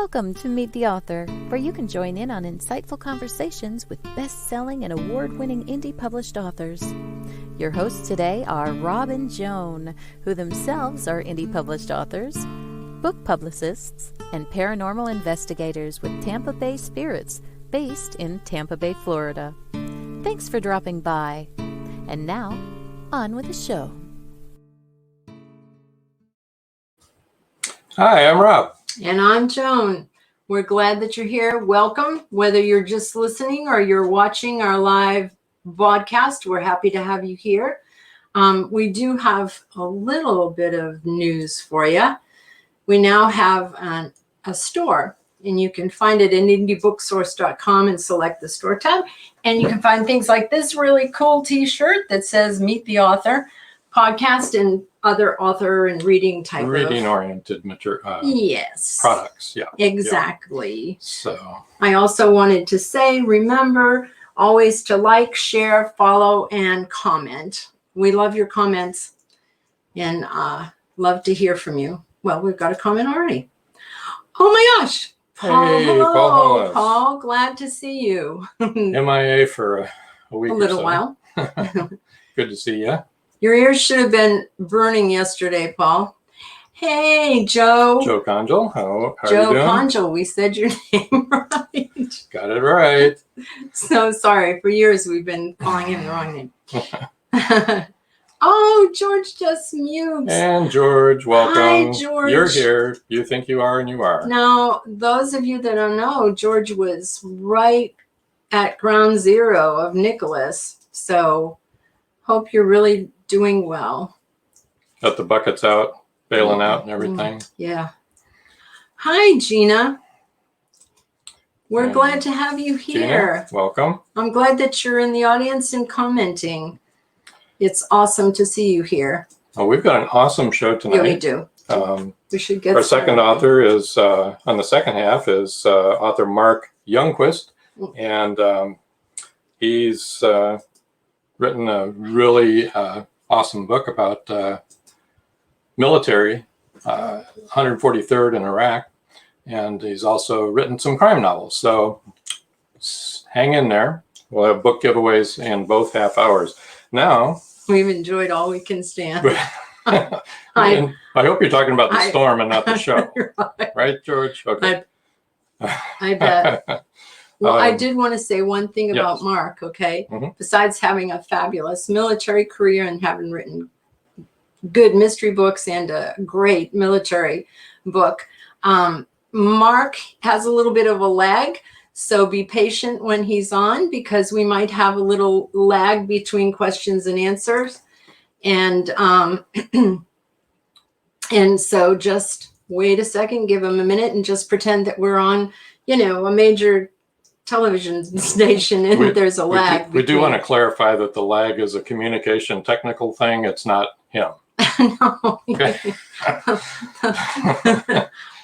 Welcome to Meet the Author, where you can join in on insightful conversations with best-selling and award-winning indie published authors. Your hosts today are Rob and Joan, who themselves are indie published authors, book publicists, and paranormal investigators with Tampa Bay Spirits, based in Tampa Bay, Florida. Thanks for dropping by. And now, on with the show. Hi, I'm Rob. And I'm Joan. We're glad that you're here. Welcome. Whether you're just listening or you're watching our live broadcast, we're happy to have you here. We do have a little bit of news for you. We now have a store, and you can find it at indiebooksource.com and select the store tab. And you can find things like this really cool t-shirt that says Meet the Author podcast and other author and reading type reading-oriented material. Yes. Products, yeah. Exactly. Yeah. So I also wanted to say, remember always to like, share, follow, and comment. We love your comments and love to hear from you. Well, we've got a comment already. Oh my gosh. Paul, hey, hello. Paul, glad to see you. MIA for a week a little or so. while. Good to see you. Your ears should have been burning yesterday, Paul. Hey, Joe. Joe Conjal, how are Joe you doing? Conjal, we said your name right. Got it right. So sorry. For years, we've been calling him the wrong name. Oh, George just mutes. And George, welcome. Hi, George. You're here. You think you are, and you are. Now, those of you that don't know, George was right at ground zero of Nicholas. So hope you're really doing well. Got the buckets out, bailing out and everything. Yeah. Hi, Gina. We're glad to have you here. Gina, welcome. I'm glad that you're in the audience and commenting. It's awesome to see you here. Oh, we've got an awesome show tonight. Yeah, we do. We should get our second author is, on the second half, is author MARC YOUNGQUIST. And he's written a really awesome book about military, 143rd in Iraq. And he's also written some crime novels. So hang in there. We'll have book giveaways in both half hours. Now, we've enjoyed all we can stand. I hope you're talking about the storm and not the show. Right, George? Okay. I bet. Well, I did want to say one thing about Mark, okay? Mm-hmm. Besides having a fabulous military career and having written good mystery books and a great military book, Mark has a little bit of a lag. So be patient when he's on, because we might have a little lag between questions and answers. And and so just wait a second, give him a minute, and just pretend that we're on, a major television station and there's a lag. We do want to clarify that the lag is a communication technical thing. It's not him. No. Okay.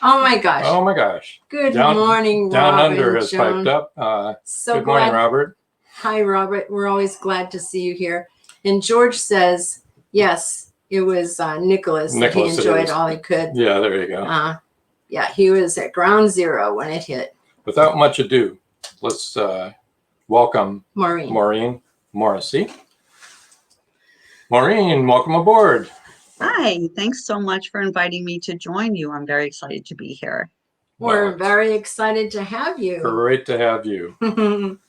Oh my gosh. Oh my gosh. Good morning, Robert. Down Under has piped up. Good morning, Robert. Hi, Robert. We're always glad to see you here. And George says, yes, it was Nicholas that he enjoyed all he could. Yeah, there you go. Yeah, he was at ground zero when it hit. Without much ado, let's welcome Maureen Morrissey. Maureen, welcome aboard. Hi, thanks so much for inviting me to join you. I'm very excited to be here. We're very excited to have you. Great to have you.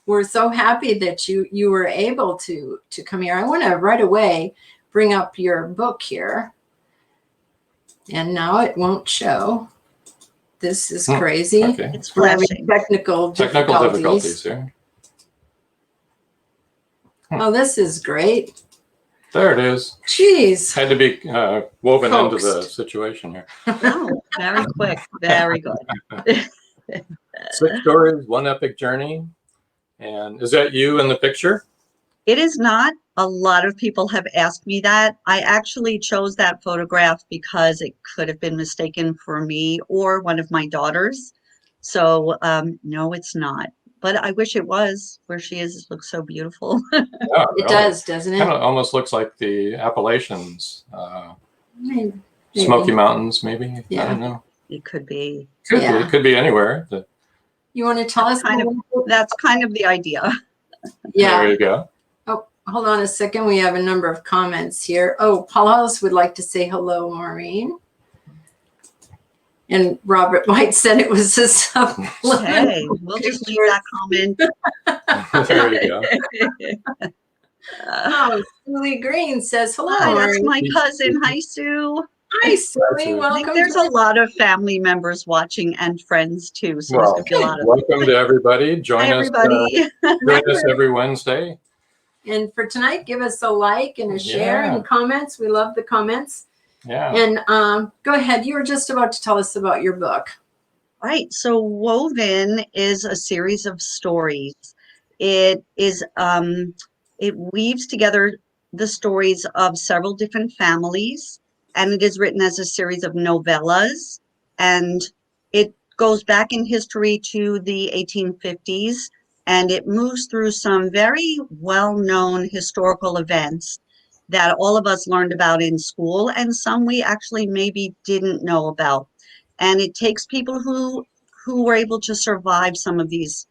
We're so happy that you were able to come here. I want to right away bring up your book here. And now it won't show. This is crazy. Okay. It's flashing. Technical difficulties here. Oh, this is great. There it is. Jeez. Had to be woven into the situation here. Oh, very quick. Very good. 6 stories, one epic journey. And is that you in the picture? It is not. A lot of people have asked me that. I actually chose that photograph because it could have been mistaken for me or one of my daughters. So no, it's not. But I wish it was. Where she is, it looks so beautiful. Yeah, it does, doesn't it? Kind of almost looks like the Appalachians, Smoky Mountains, maybe. Yeah. I don't know. it could be. It could be anywhere. You want to tell us? That's kind of the idea. Yeah. There you go. Oh, hold on a second. We have a number of comments here. Oh, Paul Hollis would like to say hello, Maureen. And Robert White said it was a supplement. Hey, we'll just leave that comment. There you go. Oh, Julie Green says hello. Hi, that's Maureen. my cousin. Hi, Sue. Hi, Julie. Hi, Sue. I Welcome. think there's a lot of family members watching and friends too. So Well, there's gonna be a lot of. welcome to everybody. Hi, Join everybody. us every Wednesday. And for tonight, give us a like and a share and comments. We love the comments. Yeah. And go ahead. You were just about to tell us about your book. right. So Woven is a series of stories. It is it weaves together the stories of several different families, and it is written as a series of novellas, and it goes back in history to the 1850s, and it moves through some very well-known historical events that all of us learned about in school, and some we actually maybe didn't know about. And it takes people who were able to survive some of these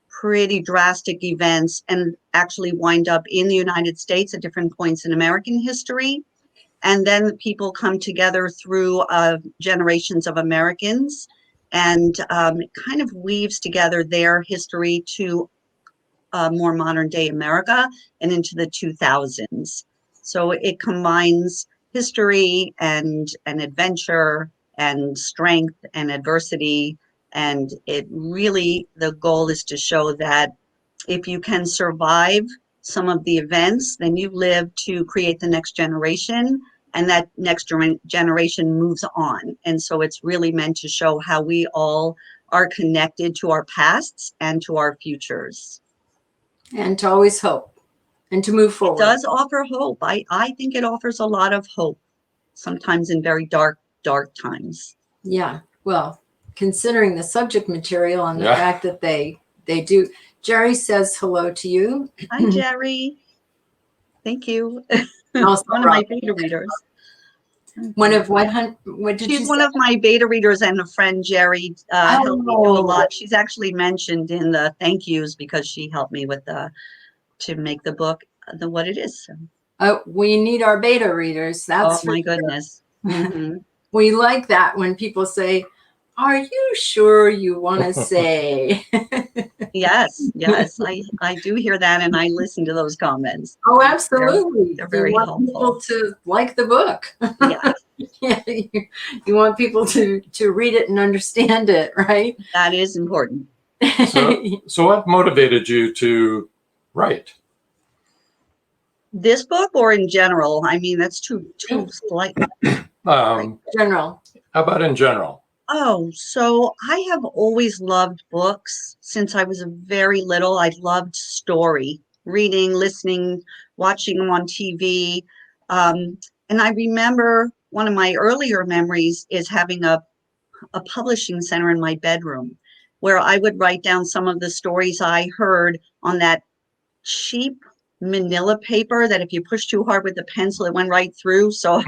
pretty drastic events and actually wind up in the United States at different points in American history. And then people come together through generations of Americans, and it kind of weaves together their history to more modern day America and into the 2000s. So it combines history and adventure and strength and adversity. And it really, the goal is to show that if you can survive some of the events, then you live to create the next generation, and that next generation moves on. And so it's really meant to show how we all are connected to our pasts and to our futures. And to always hope and to move forward. It does offer hope. I think it offers a lot of hope, sometimes in very dark times. Yeah. Well, considering the subject material and the fact that they do. Jerry says hello to you. Hi, Jerry. Thank you. Also, one of my beta readers. One of what did She's you one say? of my beta readers, and a friend, Jerry, helped me do a lot. She's actually mentioned in the thank yous because she helped me with to make the book what it is. So. We need our beta readers. That's my goodness. Mm-hmm. We like that when people say, "Are you sure you want to say?" Yes, I do hear that, and I listen to those comments. Oh, absolutely. They're very helpful. People to like the book. Yeah. Yeah, you want people to read it and understand it, right? That is important. So what motivated you to write? This book, or in general? I mean, that's too slight. General. How about in general? Oh, so I have always loved books since I was very little. I loved story, reading, listening, watching them on TV. And I remember one of my earlier memories is having a publishing center in my bedroom where I would write down some of the stories I heard on that cheap manila paper that if you push too hard with the pencil, it went right through. So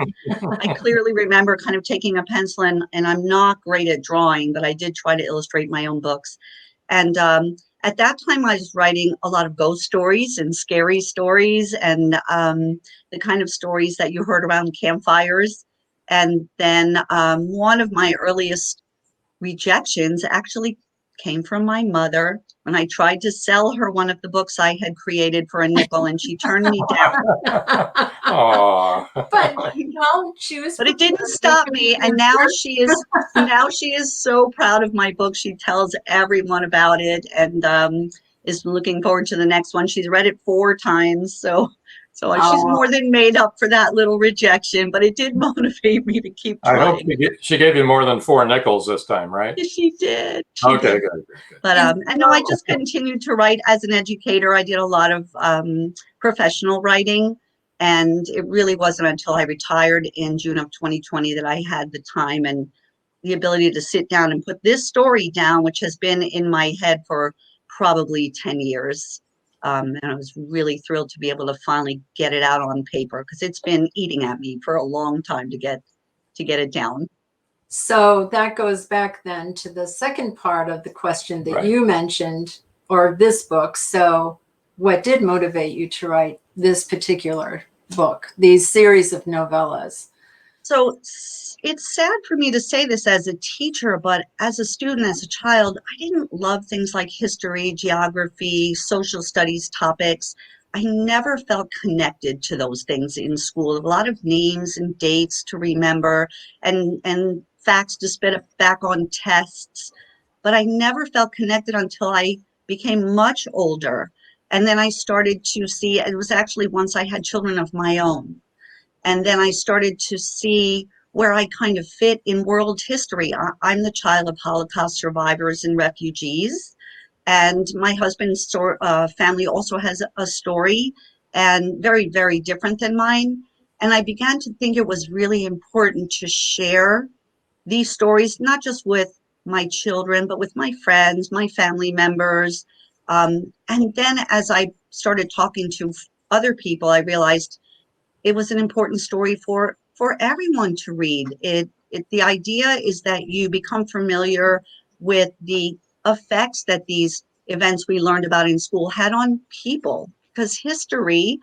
I clearly remember kind of taking a pencil, and I'm not great at drawing, but I did try to illustrate my own books. And at that time, I was writing a lot of ghost stories and scary stories, and the kind of stories that you heard around campfires. And then one of my earliest rejections actually came from my mother when I tried to sell her one of the books I had created for a nickel, and she turned me down. But she was. But it didn't stop me, and now she is so proud of my book. She tells everyone about it, and is looking forward to the next one. She's read it 4 times, so she's more than made up for that little rejection, but it did motivate me to keep trying. I hope she gave you more than 4 nickels this time, right? She did. Okay, good. But I know I just continued to write as an educator. I did a lot of professional writing, and it really wasn't until I retired in June of 2020 that I had the time and the ability to sit down and put this story down, which has been in my head for probably 10 years. And I was really thrilled to be able to finally get it out on paper, because it's been eating at me for a long time to get it down. So that goes back then to the second part of the question that Right. you mentioned, or this book. So what did motivate you to write this particular book, these series of novellas? So it's sad for me to say this as a teacher, but as a student, as a child, I didn't love things like history, geography, social studies topics. I never felt connected to those things in school. A lot of names and dates to remember and facts to spit back on tests, but I never felt connected until I became much older. And then I started to see, it was actually once I had children of my own. And then I started to see where I kind of fit in world history. I'm the child of Holocaust survivors and refugees, and my husband's family also has a story, and very, very different than mine. And I began to think it was really important to share these stories, not just with my children, but with my friends, my family members. And then as I started talking to other people, I realized it was an important story for everyone to read. The idea is that you become familiar with the effects that these events we learned about in school had on people, because history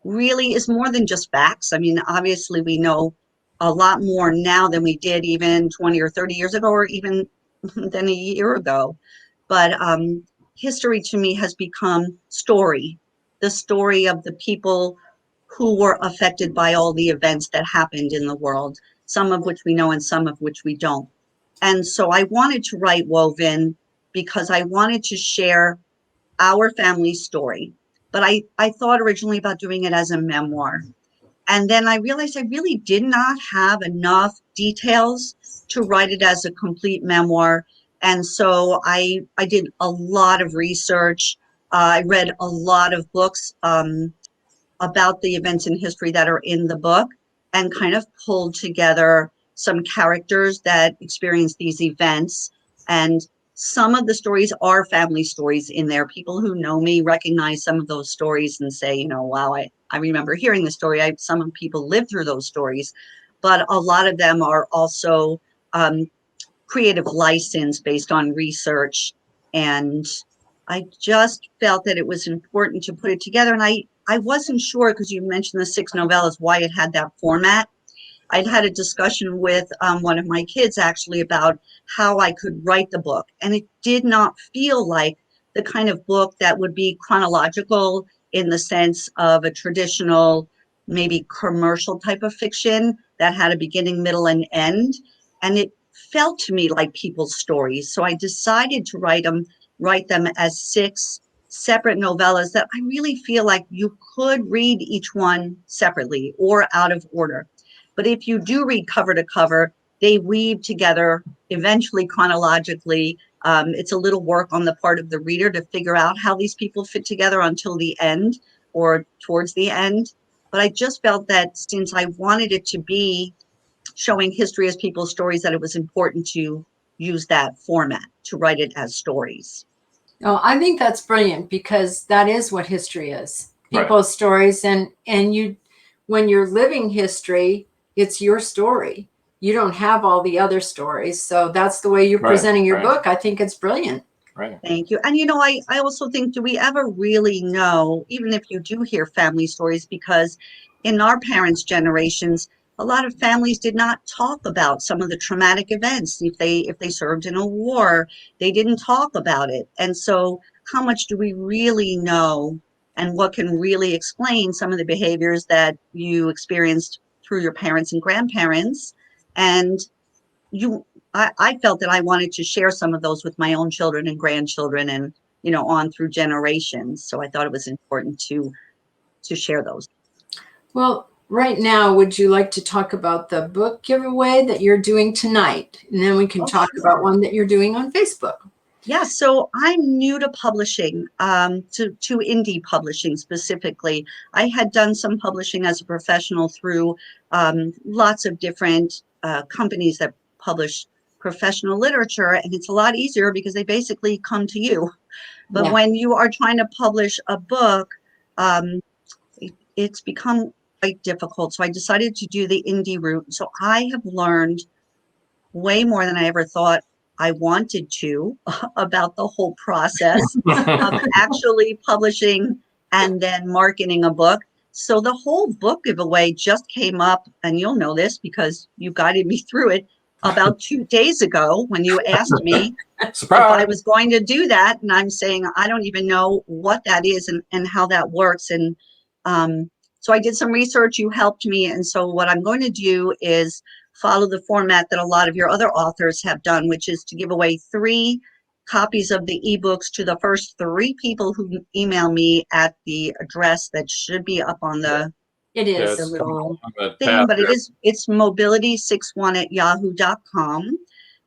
really is more than just facts. I mean, obviously we know a lot more now than we did even 20 or 30 years ago, or even than a year ago. But history to me has become story, the story of the people who were affected by all the events that happened in the world, some of which we know and some of which we don't. And so I wanted to write Woven because I wanted to share our family story. But I thought originally about doing it as a memoir. And then I realized I really did not have enough details to write it as a complete memoir. And so I did a lot of research. I read a lot of books. About the events in history that are in the book and kind of pulled together some characters that experienced these events. And some of the stories are family stories in there. People who know me recognize some of those stories and say, you know, wow, I remember hearing the story. Some people lived through those stories, but a lot of them are also creative license based on research. And I just felt that it was important to put it together. And I wasn't sure, because you mentioned the 6 novellas, why it had that format. I'd had a discussion with one of my kids actually about how I could write the book. And it did not feel like the kind of book that would be chronological in the sense of a traditional, maybe commercial type of fiction that had a beginning, middle, and end. And it felt to me like people's stories. So I decided to write them as 6 separate novellas that I really feel like you could read each one separately or out of order. But if you do read cover to cover, they weave together eventually chronologically. It's a little work on the part of the reader to figure out how these people fit together until the end or towards the end. But I just felt that since I wanted it to be showing history as people's stories, that it was important to use that format to write it as stories. Oh, I think that's brilliant, because that is what history is. People's Right. stories, and you, when you're living history, it's your story. You don't have all the other stories. So that's the way you're Right, presenting your right. book. I think it's brilliant. Right. Thank you. And you know, I also think, do we ever really know, even if you do hear family stories, because in our parents' generations, a lot of families did not talk about some of the traumatic events. If they served in a war, they didn't talk about it. And so how much do we really know, and what can really explain some of the behaviors that you experienced through your parents and grandparents? And you I felt that I wanted to share some of those with my own children and grandchildren, and on through generations. So I thought it was important to share those. Well, right now, would you like to talk about the book giveaway that you're doing tonight? And then we can Oh, talk about sure. one that you're doing on Facebook. Yeah, so I'm new to publishing, to indie publishing specifically. I had done some publishing as a professional through lots of different companies that publish professional literature, and it's a lot easier because they basically come to you. But Yeah. when you are trying to publish a book, um, it's become quite difficult. So I decided to do the indie route. So I have learned way more than I ever thought I wanted to about the whole process of actually publishing and then marketing a book. So the whole book giveaway just came up, and you'll know this because you guided me through it about 2 days ago when you asked me if I was going to do that. And I'm saying, I don't even know what that is and how that works. And so I did some research, you helped me. And so what I'm going to do is follow the format that a lot of your other authors have done, which is to give away 3 copies of the ebooks to the first 3 people who email me at the address that should be up on the, It is. the little But thing, but it's mobility61@yahoo.com.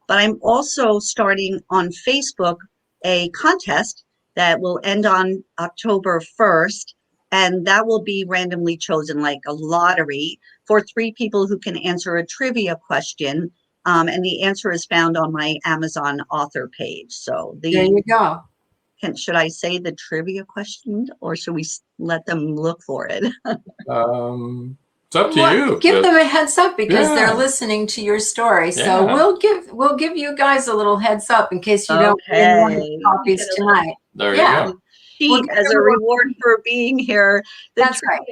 But I'm also starting on Facebook a contest that will end on October 1st. And that will be randomly chosen, like a lottery, for 3 people who can answer a trivia question. And the answer is found on my Amazon author page. So There you go. should I say the trivia question, or should we let them look for it? It's up to you. Give them a heads up because Yeah. they're listening to your story. So Yeah. we'll give you guys a little heads up in case you don't Okay. win one of the copies tonight. There Yeah. you go. We'll Sheet give as a them a- reward for being here. That's right.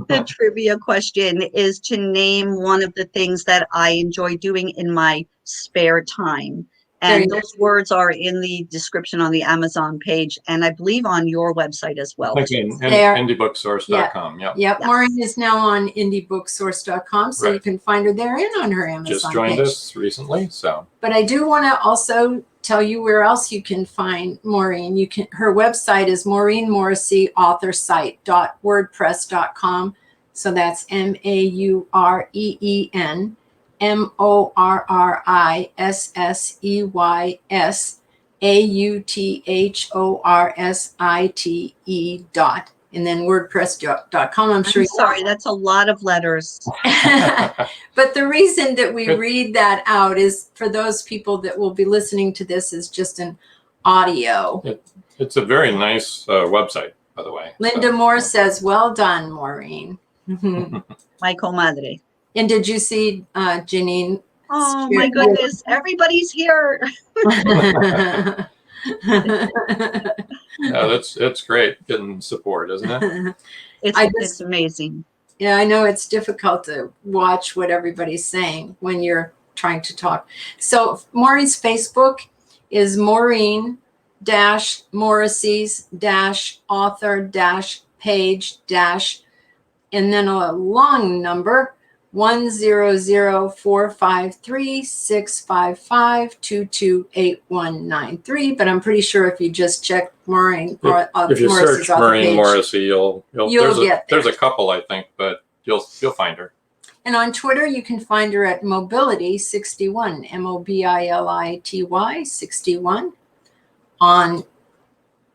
The trivia question is to name one of the things that I enjoy doing in my spare time. There you And go. those words are in the description on the Amazon page, and I believe on your website as well. Thinking There. indiebooksource.com. Yep. Yep. Yes. Maureen is now on indiebooksource.com, so you Right. can find her there and on her Amazon Just joined page. us recently, so But I do want to also tell you where else you can find Maureen. Her website is Maureen Morrissey authorsite.wordpress.com. So that's MAUREEN MORRISSEYS AUTHORSITE dot, and then wordpress.com. I'm sure I'm sorry, that's a lot of letters. But the reason that we read that out is for those people that will be listening to this as just an audio. it's a very nice website, by the way. Linda So, Moore says, well done, Maureen. My comadre. And did you see Janine? Oh my goodness, everybody's here. yeah, it's great getting support, isn't it? It's amazing. Yeah, I know it's difficult to watch what everybody's saying when you're trying to talk. So Maureen's Facebook is Maureen Morrissey's author page and then a long number 100453655228193. But I'm pretty sure if you just check Maureen If you Morrissey's search author Maureen page, Morrissey, you'll get there. there's a couple, I think, but you'll find her. And on Twitter, you can find her at Mobility61, MOBILITY 61. On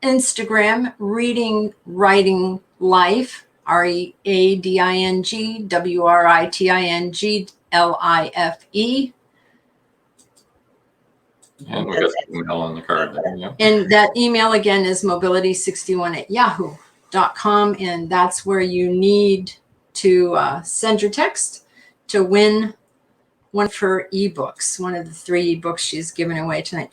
Instagram, Reading Writing Life, READINGWRITINGLIFE. And we got the email on the card there. Yeah. And that email again is mobility61@yahoo.com. And that's where you need to send your text to win one of her ebooks, one of the 3 ebooks she's giving away tonight.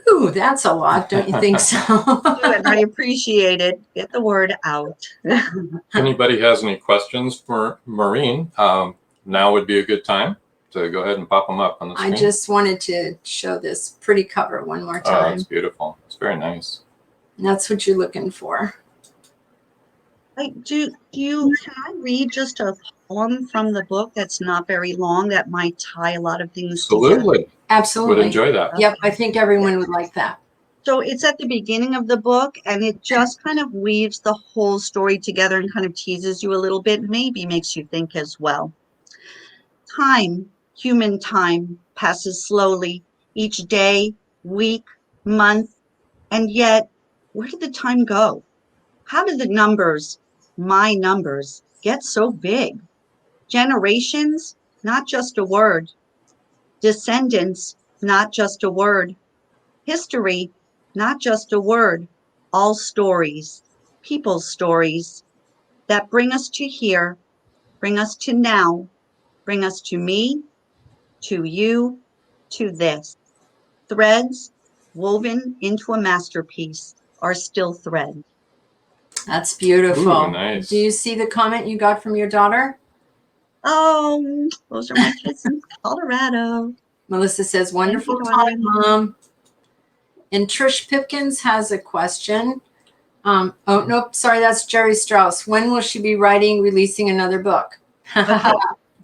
Whew, that's a lot, don't you think so? And I appreciate it. Get the word out. If anybody has any questions for Maureen, now would be a good time to go ahead and pop them up on the screen. I just wanted to show this pretty cover one more Oh, time. it's beautiful. It's very nice. And that's what you're looking for. Can I read just a poem from the book that's not very long that might tie a lot of things together? Absolutely. Absolutely. Would enjoy that. Yep, I think everyone would like that. So it's at the beginning of the book, and it just kind of weaves the whole story together and kind of teases you a little bit, maybe makes you think as well. Time, human time, passes slowly each day, week, month, and yet, where did the time go? How did the numbers, my numbers, get so big? Generations, not just a word. Descendants, not just a word. History, not just a word. All stories, people's stories that bring us to here, bring us to now, bring us to me, to you, to this. Threads woven into a masterpiece are still thread. That's beautiful. Ooh, nice. Do you see the comment you got from your daughter? Oh, those are my kids in Colorado. Melissa says, wonderful Thank you, talk, darling. Mom. And Trish Pipkins has a question. Oh, nope, sorry, that's Jerry Strauss. When will she be releasing another book? Okay.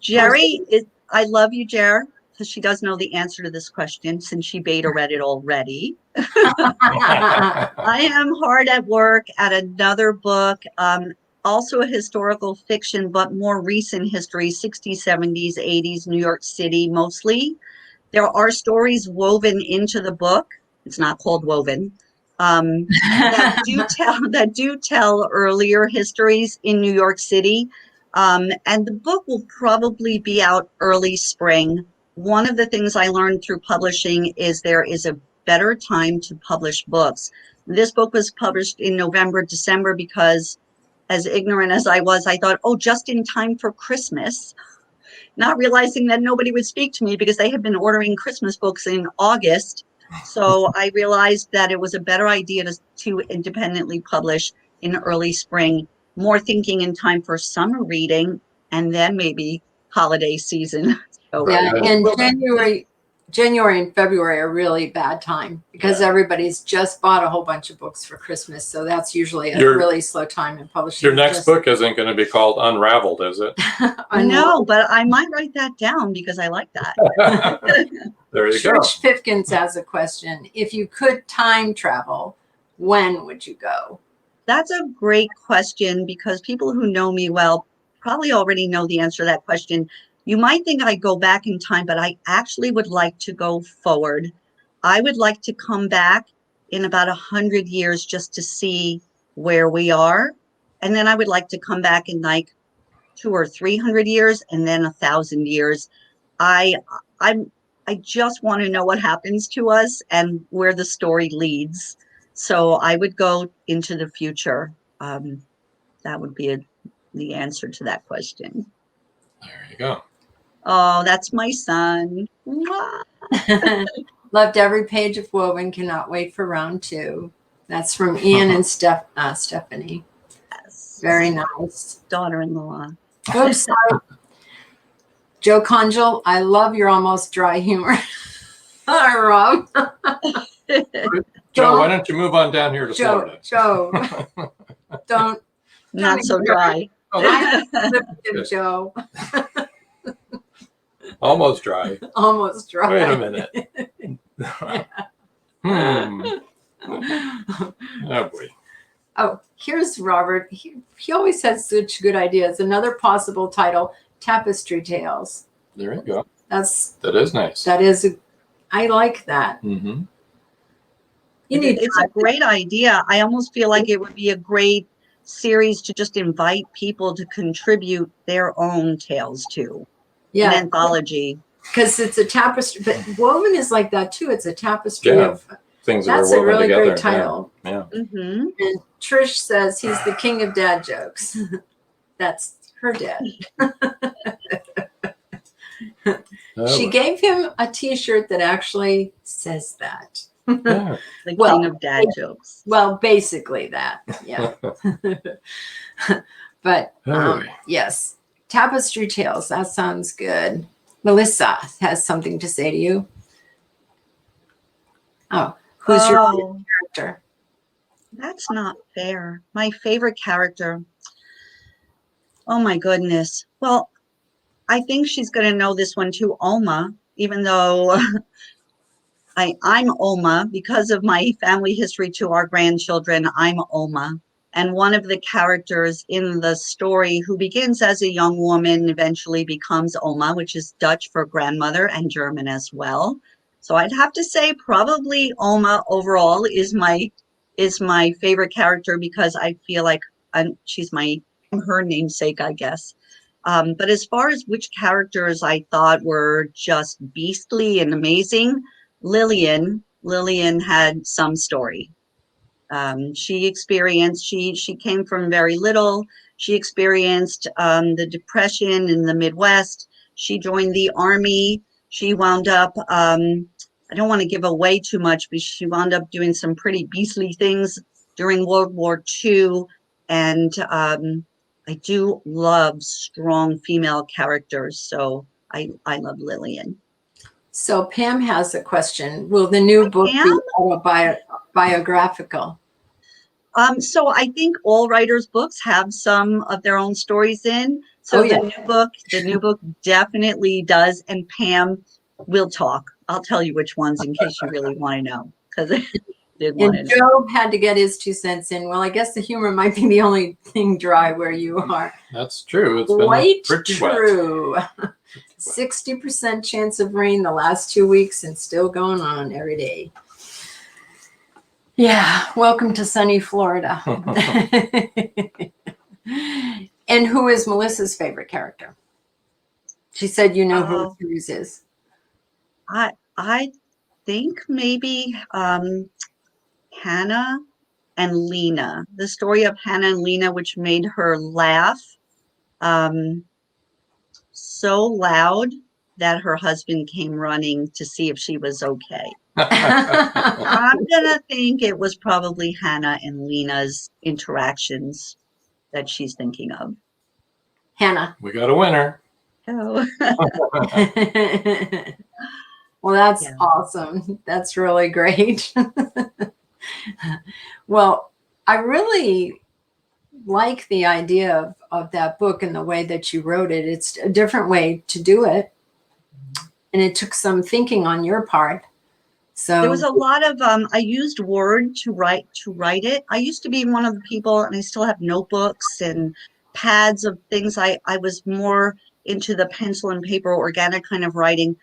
Jerry, I love you, Jer, because she does know the answer to this question since she beta read it already. I am hard at work at another book, also a historical fiction, but more recent history, 60s, 70s, 80s, New York City mostly. There are stories woven into the book. It's not called woven. That do tell earlier histories in New York City. And the book will probably be out early spring. One of the things I learned through publishing is there is a better time to publish books. This book was published in November, December, because as ignorant as I was, I thought, oh, just in time for Christmas, not realizing that nobody would speak to me because they had been ordering Christmas books in August. So I realized that it was a better idea to independently publish in early spring, more thinking in time for summer reading and then maybe holiday season. So Yeah, and January and February are really bad time because everybody's just bought a whole bunch of books for Christmas. So that's usually a really slow time in publishing. Your next book isn't going to be called Unraveled, is it? No, but I might write that down because I like that. There you go. Trish Pipkins has a question. If you could time travel, when would you go? That's a great question because people who know me well probably already know the answer to that question. You might think I go back in time, but I actually would like to go forward. I would like to come back in about 100 years just to see where we are. And then I would like to come back in like 200 or 300 years and then 1,000 years. I just want to know what happens to us and where the story leads. So I would go into the future. That would be the answer to that question. There you go. Oh, that's my son. Loved every page of Woven. Cannot wait for round 2. That's from Ian and Stephanie. Yes. Very nice. Daughter-in-law. Oops, sorry. Joe Conjal, I love your almost dry humor. Hi, Rob. Joe, why don't you move on down here to Florida? Joe, don't. Not so dry. I him, Joe. Almost dry. Almost dry. Wait a minute. Oh boy. Oh, here's Robert. He always has such good ideas. Another possible title, Tapestry Tales. There you go. That is nice. I like that. Mm-hmm. It's a great idea. I almost feel like it would be a great series to just invite people to contribute their own tales to. Yeah. An anthology. Because it's a tapestry, but Woven is like that too. It's a tapestry of things that's that are a really together. great title. Yeah. Mm-hmm. And Trish says he's the king of dad jokes. That's her dad. She gave him a T-shirt that actually says that. The king of dad jokes. Well, basically that. Yeah. But yes, Tapestry Tales. That sounds good. Melissa has something to say to you. Oh, who's your favorite character? That's not fair. My favorite character. Oh my goodness. Well, I think she's going to know this one too, Oma, even though I'm Oma because of my family history to our grandchildren. I'm Oma. And one of the characters in the story who begins as a young woman eventually becomes Oma, which is Dutch for grandmother and German as well. So I'd have to say probably Oma overall is my favorite character because I feel like I'm her namesake, I guess. But as far as which characters I thought were just beastly and amazing, Lillian had some story. She came from very little. She experienced the Depression in the Midwest. She joined the army. She wound up, I don't want to give away too much, but she wound up doing some pretty beastly things during World War II. And I do love strong female characters, so I love Lillian. So Pam has a question. Will the new book be autobiographical? So I think all writers' books have some of their own stories in. So the new book definitely does. And Pam will talk. I'll tell you which ones in case you really want to know, because I did want to know. Job had to get his 2 cents in. Well, I guess the humor might be the only thing dry where you are. That's true. It's Quite been pretty true. wet. 60% chance of rain the last 2 weeks and still going on every day. Yeah, welcome to sunny Florida. And who is Melissa's favorite character? She said you know who Cruz is. I think maybe Hannah and Lena. The story of Hannah and Lena, which made her laugh so loud that her husband came running to see if she was okay. I'm gonna think it was probably Hannah and Lena's interactions that she's thinking of. Hannah. We got a winner. Oh. Well, that's awesome. That's really great. Well, I really like the idea of that book and the way that you wrote it. It's a different way to do it. And it took some thinking on your part. So there was a lot of I used Word to write it. I used to be one of the people, and I still have notebooks and pads of things. I was more into the pencil and paper organic kind of writing.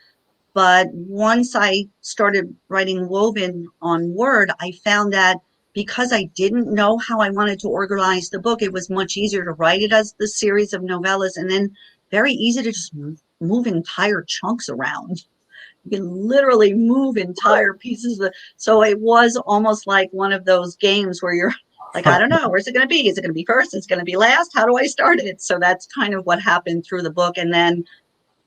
But once I started writing Woven on Word, I found that because I didn't know how I wanted to organize the book, it was much easier to write it as the series of novellas, and then very easy to just move entire chunks around. You can literally move entire pieces of so it was almost like one of those games where you're like, I don't know, where's it going to be? Is it going to be first? Is it going to be last? How do I start it? So that's kind of what happened through the book. And then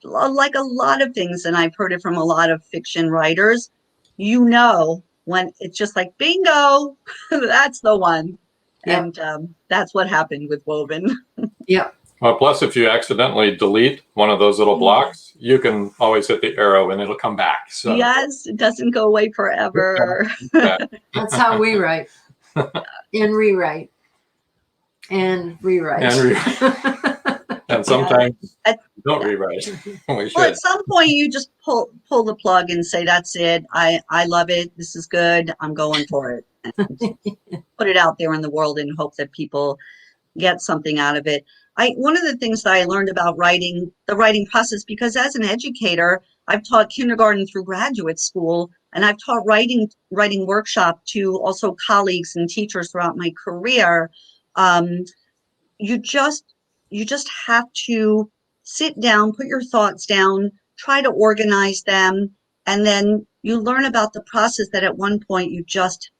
like a lot of things, and I've heard it from a lot of fiction writers, when it's just like, bingo, that's the one. Yep. And that's what happened with Woven. Yeah. Well, plus if you accidentally delete one of those little blocks, you can always hit the arrow and it'll come back. So yes, it doesn't go away forever. That's how we write. And rewrite. And rewrite. And rewrite. And sometimes don't rewrite. Well, at some point you just pull the plug and say, that's it. I love it. This is good. I'm going for it. And put it out there in the world and hope that people get something out of it. One of the things that I learned about writing, the writing process, because as an educator, I've taught kindergarten through graduate school, and I've taught writing workshop to also colleagues and teachers throughout my career. You just have to sit down, put your thoughts down, try to organize them, and then you learn about the process that at one point you just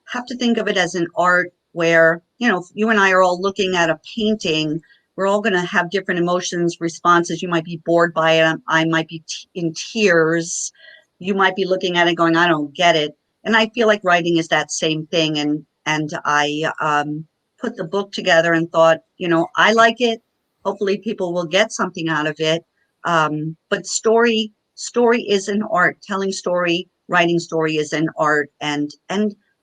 have to think of it as an art where, you and I are all looking at a painting. We're all going to have different emotions, responses. You might be bored by it. I might be in tears. You might be looking at it going, I don't get it. And I feel like writing is that same thing. And I put the book together and thought, I like it. Hopefully people will get something out of it. But story is an art. Telling story, writing story is an art. And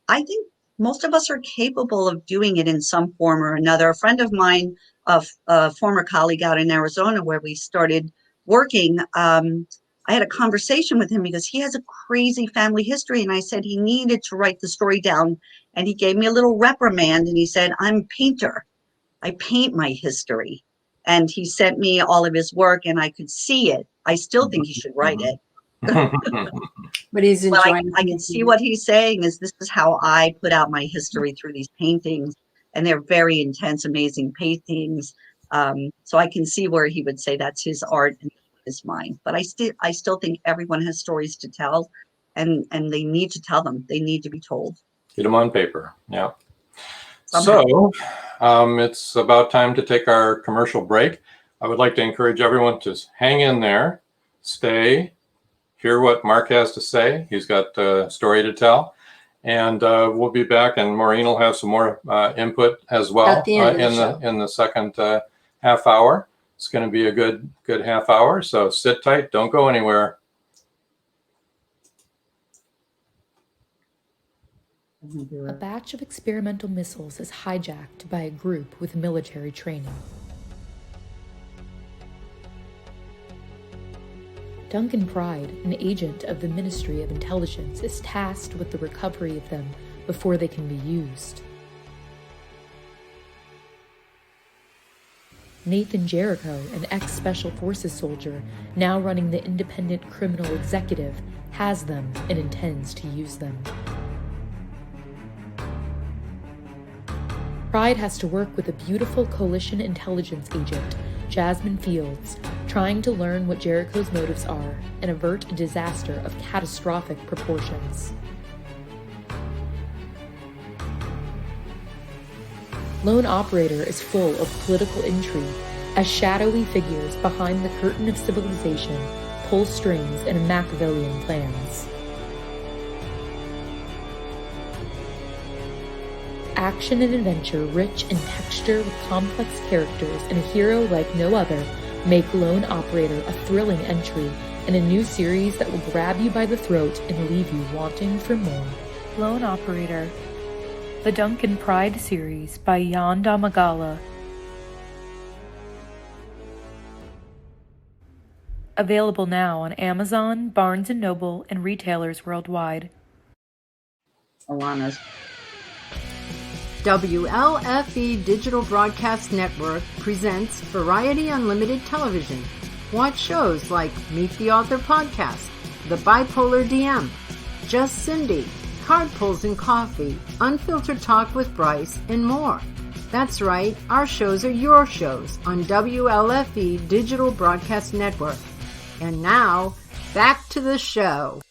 I think most of us are capable of doing it in some form or another. A friend of mine, a former colleague out in Arizona where we started working, I had a conversation with him because he has a crazy family history. And I said he needed to write the story down. And he gave me a little reprimand and he said, I'm a painter. I paint my history. And he sent me all of his work and I could see it. I still think he should write it. But he's enjoying I can see what he's saying is this is how I put out my history through these paintings. And they're very intense, amazing paintings. So I can see where he would say that's his art and his mind. But I still think everyone has stories to tell and they need to tell them. They need to be told. Get them on paper. Yeah. Somehow. So it's about time to take our commercial break. I would like to encourage everyone to hang in there, stay, hear what Mark has to say. He's got a story to tell. And we'll be back, and Maureen will have some more input as well At the end of the show. in the second half hour. It's going to be a good half hour, so sit tight. Don't go anywhere. A batch of experimental missiles is hijacked by a group with military training. Duncan Pride, an agent of the Ministry of Intelligence, is tasked with the recovery of them before they can be used. Nathan Jericho, an ex-Special Forces soldier, now running the Independent Criminal Executive, has them and intends to use them. Pride has to work with a beautiful coalition intelligence agent, Jasmine Fields, trying to learn what Jericho's motives are and avert a disaster of catastrophic proportions. Lone Operator is full of political intrigue as shadowy figures behind the curtain of civilization pull strings in Machiavellian plans. Action and adventure rich in texture with complex characters and a hero like no other make Lone Operator a thrilling entry in a new series that will grab you by the throat and leave you wanting for more. Lone Operator, the Duncan Pride series by Jan Damagala. Available now on Amazon, Barnes & Noble, and retailers worldwide. Alana's. WLFE Digital Broadcast Network presents Variety Unlimited Television. Watch shows like Meet the Author Podcast, The Bipolar DM, Just Cindy, Card Pulls and Coffee, Unfiltered Talk with Bryce, and more. That's right, our shows are your shows on WLFE Digital Broadcast Network. And now, back to the show.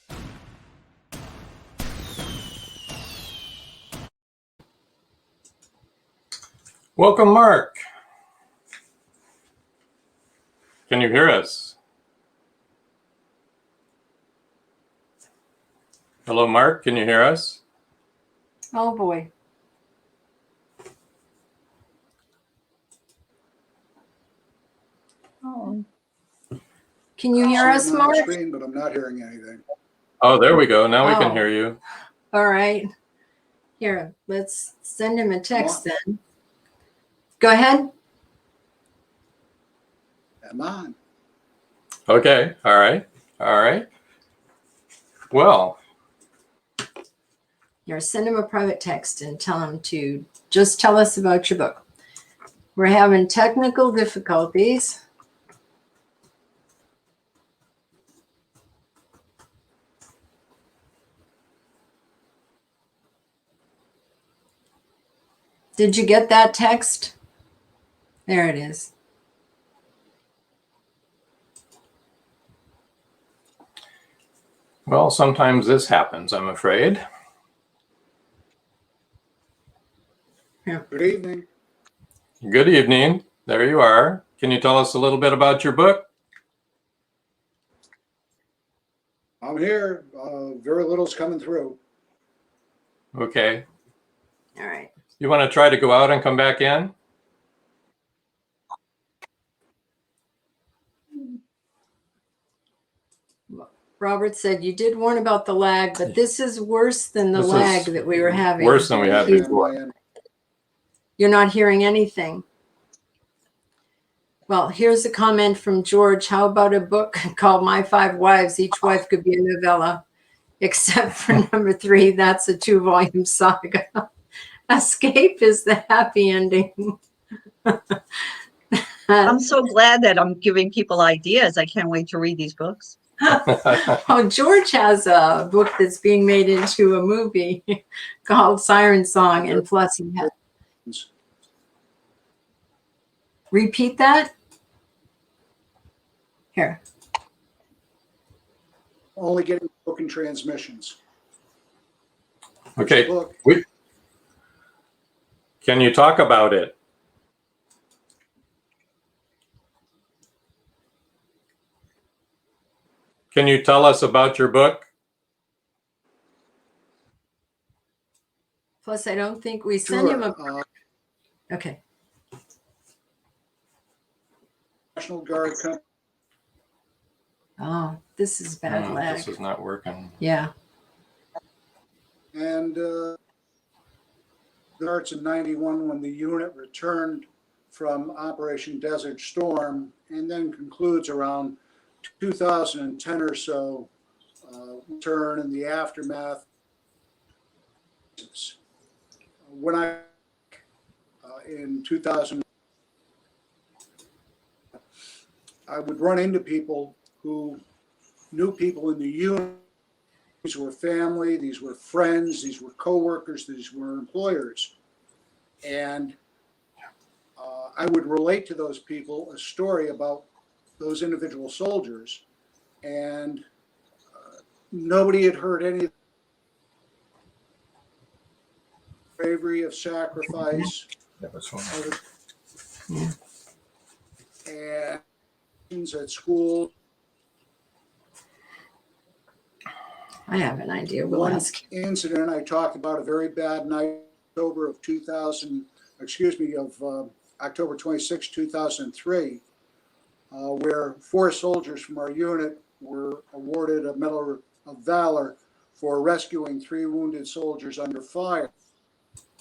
Welcome, Mark. Can you hear us? Hello, Mark. Can you hear us? Oh boy. Oh. Can you hear us, I'm on Mark? the screen, but I'm not hearing anything. Oh, there we go. Now we Oh. can hear you. All right. Here, let's send him a text then. Go ahead. Am on. Okay. All right. All right. Well, Here, send him a private text and tell him to just tell us about your book. We're having technical difficulties. Did you get that text? There it is. well, sometimes this happens, I'm afraid. Good evening. Good evening. There you are. Can you tell us a little bit about your book? I'm here. Very little's coming through. Okay. All right. You want to try to go out and come back in? Robert said you did warn about the lag, but this is worse than the This is lag that we were having. worse than we had Am before. I in? You're not hearing anything. Well, here's a comment from George. How about a book called My Five Wives? Each wife could be a novella, except for number 3. That's a 2-volume saga. Escape is the happy ending. I'm so glad that I'm giving people ideas. I can't wait to read these books. Oh, George has a book that's being made into a movie called Siren Song, and plus he has. Repeat that. Here. Only getting broken transmissions. Okay. Book. Can you talk about it? Can you tell us about your book? Plus, I don't think we sent him a. Sure. Okay. National Guard Company. Oh, this is bad lag. This is not working. Yeah. And starts in '91 when the unit returned from Operation Desert Storm, and then concludes around 2010 or so, return in the aftermath. When I, in 2000, I would run into people who knew people in the unit. These were family, these were friends, these were coworkers, these were employers. And I would relate to those people a story about those individual soldiers, and nobody had heard any bravery of sacrifice, and at school. I have an idea. We'll One ask. incident I talked about, a very bad night, October of 2000, of October 26, 2003, where 4 soldiers from our unit were awarded a Medal of Valor for rescuing 3 wounded soldiers under fire.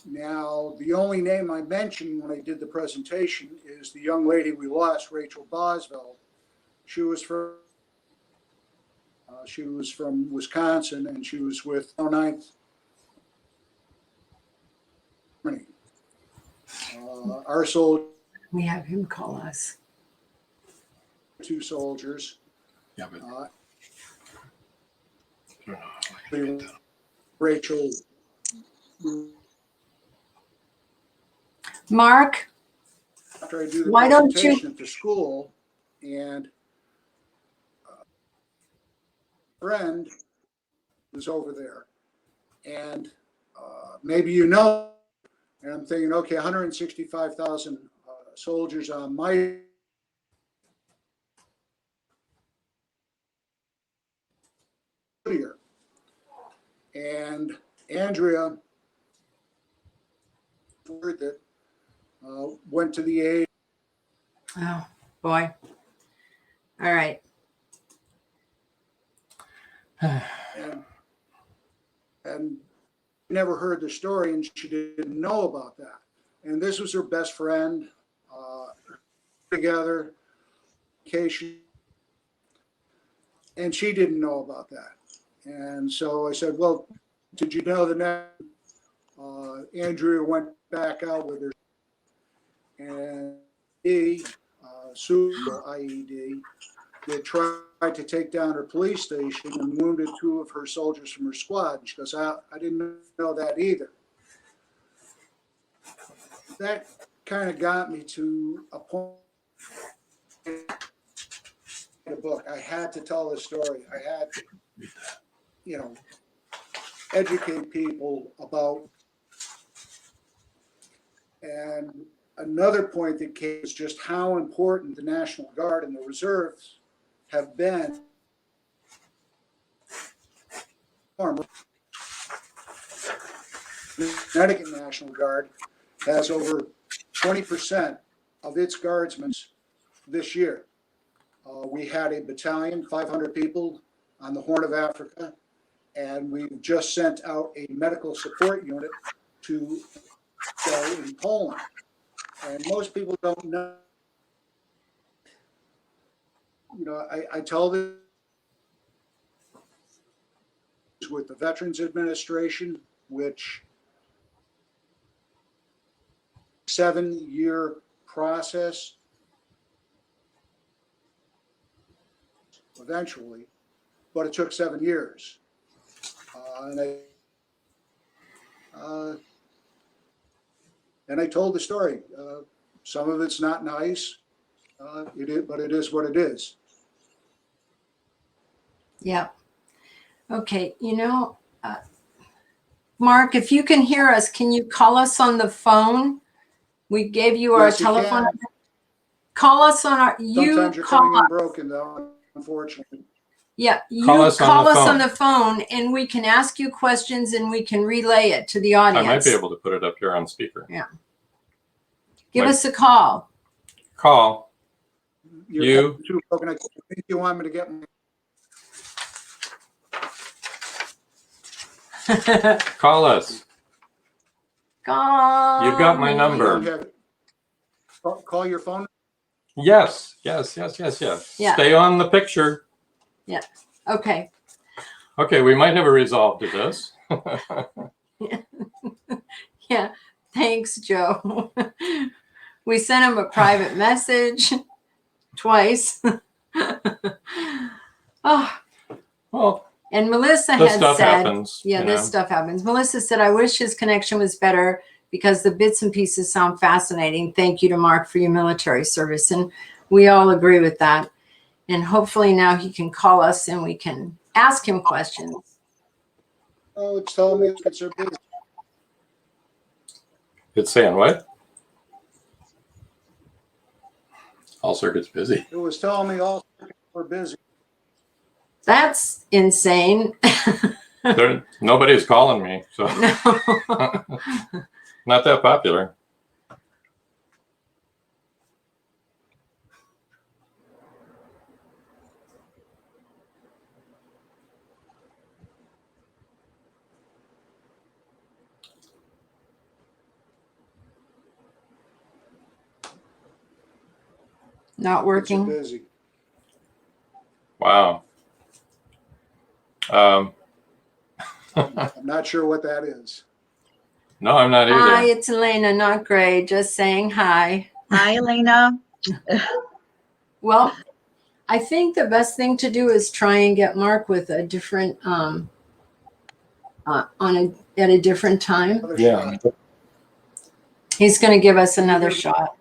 Now, the only name I mentioned when I did the presentation is the young lady we lost, Rachel Boswell. She was from Wisconsin, and she was with 9th Army. Our soldier, We have him call us. 2 soldiers. Yeah, but Rachel. Mark, After I do the why don't you- presentation at the school, and a friend was over there, and maybe you know, and I'm thinking, okay, 165,000 soldiers on my here, and Andrea that went to the aid. oh boy. All right. and never heard the story, and she didn't know about that. And this was her best friend, together, vacation, and she didn't know about that. And so I said, well, did you know the next? Andrea went back out with her, and Super IED, they tried to take down her police station and wounded 2 of her soldiers from her squad. And she goes, I didn't know that either. That kind of got me to a point in the book. I had to tell this story. I had to, educate people about. And another point that came is just how important the National Guard and the reserves have been. The Connecticut National Guard has over 20% of its guardsmen this year. We had a battalion, 500 people on the Horn of Africa, and we've just sent out a medical support unit to go in Poland. And most people don't know. I tell this with the Veterans Administration, which 7-year process eventually, but it took 7 years. And I told the story. Some of it's not nice, but it is what it is. Yeah. Okay. Mark, if you can hear us, can you call us on the phone? We gave you our Yes, you telephone can. number. Call us on our. Sometimes you're coming in broken, though, unfortunately. Yeah, you Call call us us on on the the phone and we can ask you questions and we can relay it to the I audience. might be able to put it up here on speaker. Yeah. Give Like- us a call. Call. You're You. too broken. I think you want me to get my Call us. Call. You've got my me. you number. don't have it. Call your phone. Yes. Yeah. Stay on the picture. Okay. Okay, we might have a resolve to this. Yeah. Thanks, Joe. We sent him a private message twice. Oh, Well, and Melissa this had stuff said, happens. yeah, you this know. stuff happens. Melissa said, I wish his connection was better because the bits and pieces sound fascinating. Thank you to Mark for your military service. And we all agree with that. And hopefully now he can call us and we can ask him questions. Oh, it's telling me it's busy. It's saying what? All circuits busy. It was telling me all circuits were busy. That's insane. Nobody's calling me, so No. not that popular. Not It's working. busy. Wow. I'm not sure what that is. No, I'm not Hi, either. it's Elena. Not great. Just saying hi. Hi, Elena. Well, I think the best thing to do is try and get Mark with a different at a different time. Another Yeah. shot. He's going to give us another shot.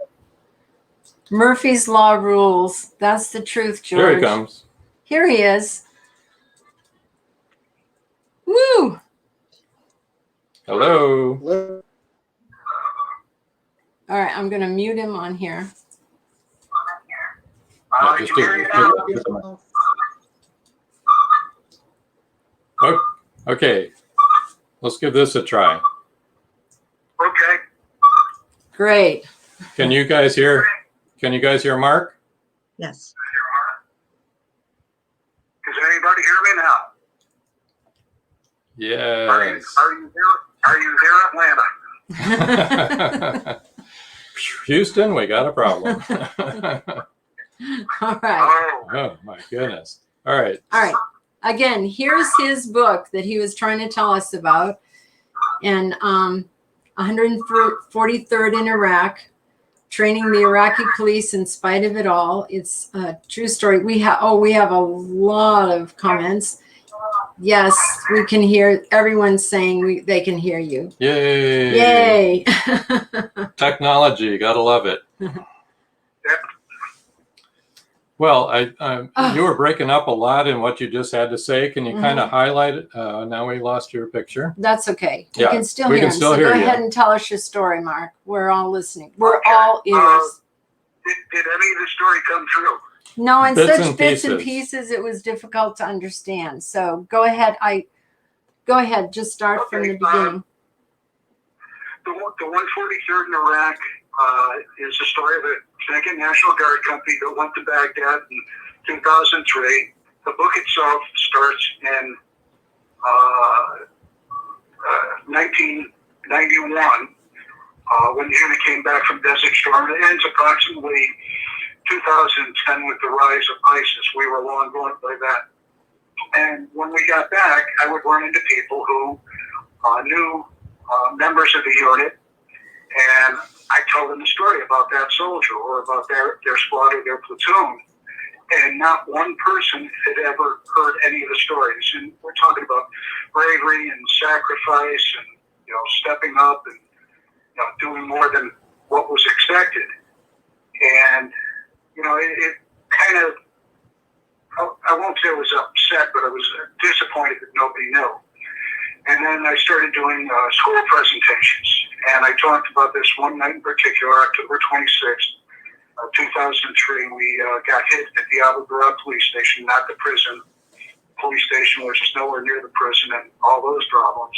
Murphy's Law rules. That's the truth, George. Here he comes. Here he is. Woo! Hello. Hello? All right, I'm going to mute him on here. No, just okay. Let's give this a try. Okay. Great. Can you guys hear? Can you guys hear Mark? Yes. Does anybody hear me now? Yes. Are you there, Atlanta? Houston, we got a problem. All right. Oh, Oh my goodness. All right. All right. Again, here's his book that he was trying to tell us about. And 143rd in Iraq, training the Iraqi police in spite of it all. It's a true story. We have a lot of comments. Yes, we can hear everyone saying they can hear you. Yay. Yay. Technology, gotta love it. Well, you were breaking up a lot in what you just had to say. Can you kind of highlight it? Now we lost your picture. That's okay. You Yeah, can still we hear can him. still So hear go you. ahead and tell us your story, Mark. We're all listening. We're Okay. all ears. did any of the story come true? No, in Bits such and bits and pieces. pieces, it was difficult to understand. So go ahead. Go ahead. Just start from the beginning. The 143rd in Iraq is the story of a second National Guard company that went to Baghdad in 2003. The book itself starts in 1991 when the unit came back from Desert Storm. It ends approximately 2010 with the rise of ISIS. We were long gone by that. And when we got back, I would run into people who knew members of the unit, and I tell them the story about that soldier or about their squad or their platoon. And not one person had ever heard any of the stories. And we're talking about bravery and sacrifice and, stepping up and, doing more than what was expected. And, it kind of, I won't say I was upset, but I was disappointed that nobody knew. And then I started doing school presentations. And I talked about this one night in particular, October 26th. 2003, we got hit at the Abu Ghraib police station, not the prison. police station, which is nowhere near the prison, and all those problems.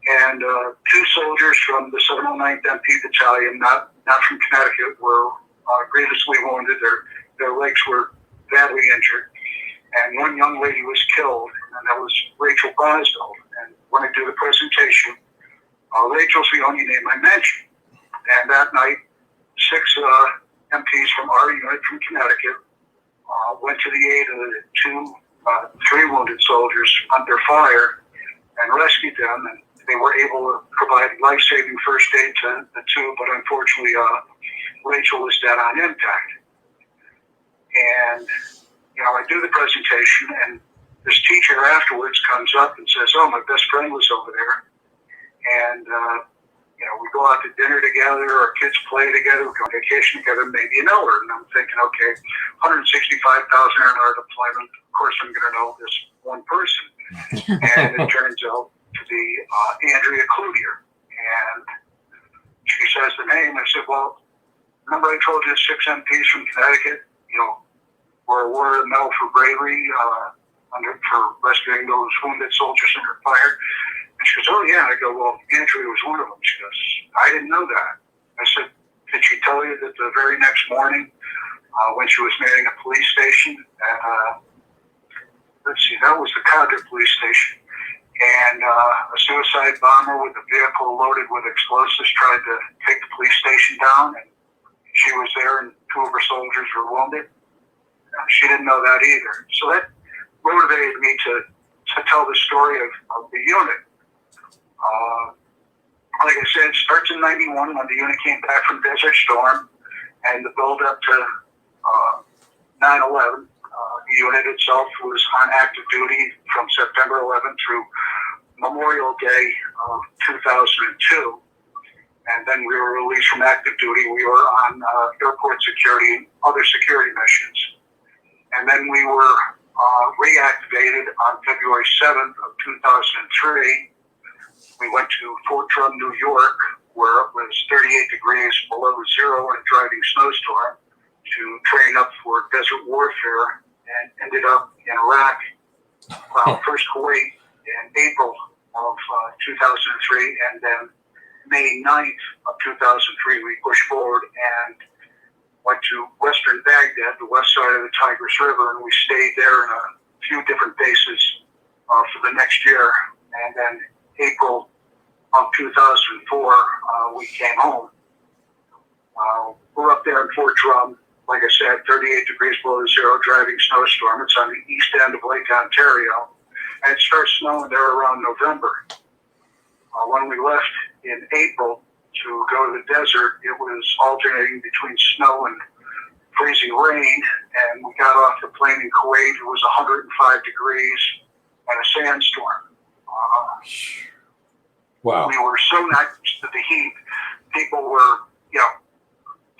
And 2 soldiers from the 709th MP Battalion, not from Connecticut, were grievously wounded. Their legs were badly injured. And 1 young lady was killed, and that was Rachel Boswell. And when I do the presentation, Rachel's the only name I mentioned. And that night, 6 MPs from our unit from Connecticut went to the aid of the 3 wounded soldiers under fire and rescued them. And they were able to provide life-saving first aid to the 2, but unfortunately, Rachel was dead on impact. And, I do the presentation, and this teacher afterwards comes up and says, "Oh, my best friend was over there." And, we go out to dinner together, our kids play together, we go on vacation together, maybe you know her. And I'm thinking, okay, 165,000 in our deployment, of course I'm going to know this one person. And it turns out to be Andrea Cloutier. And she says the name. I said, "Well, remember I told you 6 MPs from Connecticut, were awarded a medal for bravery for rescuing those wounded soldiers under fire?" And she goes, "Oh, yeah." I go, "Well, Andrea was one of them." She goes, "I didn't know that." I said, "Did she tell you that the very next morning when she was manning a police station at, that was the Cadre police station, and a suicide bomber with a vehicle loaded with explosives tried to take the police station down, and she was there and 2 of her soldiers were wounded?" She didn't know that either. So that motivated me to tell the story of the unit. Like I said, it starts in 91 when the unit came back from Desert Storm, and the build up to 9/11. The unit itself was on active duty from September 11 through Memorial Day of 2002. And then we were released from active duty. We were on airport security and other security missions. And then we were reactivated on February 7th of 2003. We went to Fort Drum, New York, where it was 38 degrees below zero in a driving snowstorm, to train up for desert warfare, and ended up in Iraq. Well, first Kuwait in April of 2003, and then May 9th of 2003, we pushed forward and went to western Baghdad, the west side of the Tigris River, and we stayed there in a few different bases for the next year. And then April of 2004, we came home. We're up there in Fort Drum, like I said, 38 degrees below zero, driving snowstorm. It's on the east end of Lake Ontario, and it starts snowing there around November. When we left in April to go to the desert, it was alternating between snow and freezing rain, and we got off the plane in Kuwait. It was 105 degrees and a sandstorm. Wow. We were so not used to the heat. People were,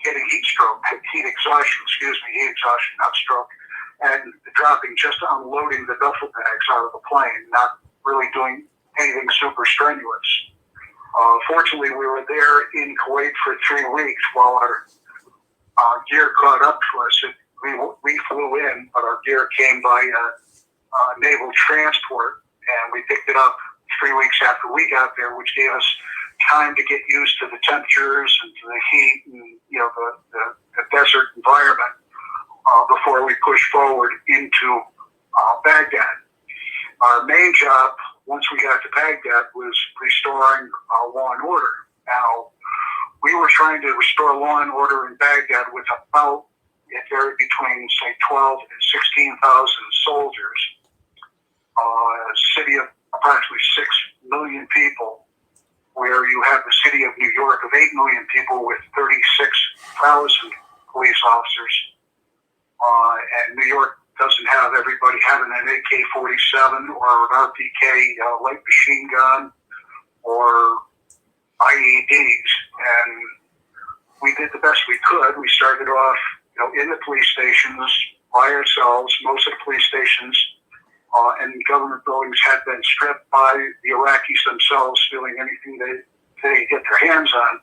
getting heat exhaustion, not stroke, and dropping, just unloading the duffel bags out of the plane, not really doing anything super strenuous. Fortunately, we were there in Kuwait for 3 weeks while our gear caught up to us. We flew in, but our gear came by naval transport, and we picked it up 3 weeks after we got there, which gave us time to get used to the temperatures and to the heat and the desert environment before we pushed forward into Baghdad. Our main job, once we got to Baghdad, was restoring law and order. Now, we were trying to restore law and order in Baghdad with about, it varied between, say, 12 and 16,000 soldiers. A city of approximately 6 million people, where you have the city of New York of 8 million people with 36,000 police officers. And New York doesn't have everybody having an AK-47 or an RPK light machine gun or IEDs. And we did the best we could. We started off, in the police stations by ourselves. Most of the police stations and government buildings had been stripped by the Iraqis themselves, stealing anything they get their hands on.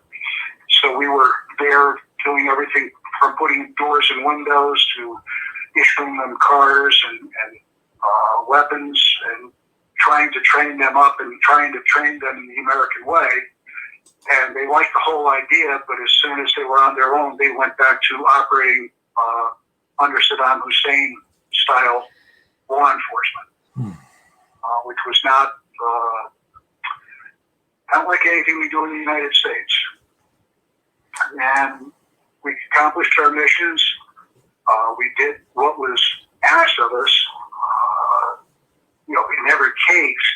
So we were there doing everything from putting doors and windows to issuing them cars and weapons and trying to train them up and trying to train them in the American way. And they liked the whole idea, but as soon as they were on their own, they went back to operating under Saddam Hussein style law enforcement, which was not like anything we do in the United States. And we accomplished our missions. We did what was asked of us. In every case,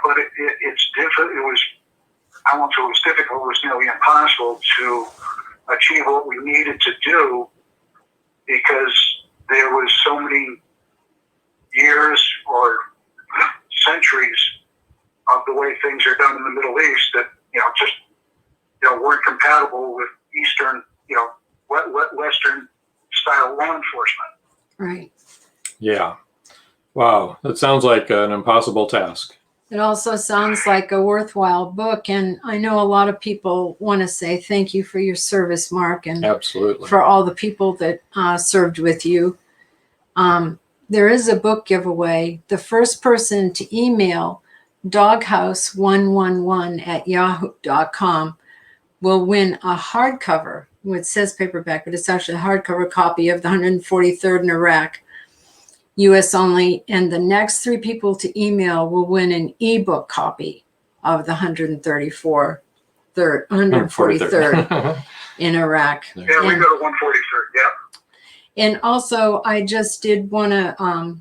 but it's different. It was, I won't say it was difficult, it was nearly impossible to achieve what we needed to do because there was so many years or centuries of the way things are done in the Middle East that, weren't compatible with Eastern, Western style law enforcement. Right. Yeah. Wow. That sounds like an impossible task. It also sounds like a worthwhile book. And I know a lot of people want to say thank you for your service, Mark, and Absolutely. for all the people that served with you. There is a book giveaway. The first person to email doghouse111@yahoo.com will win a hardcover. It says paperback, but it's actually a hardcover copy of the 143rd in Iraq, U.S. only. And the next 3 people to email will win an ebook copy of the 143rd in Iraq. Yeah, we go to 143rd, yeah. And also, I just did want to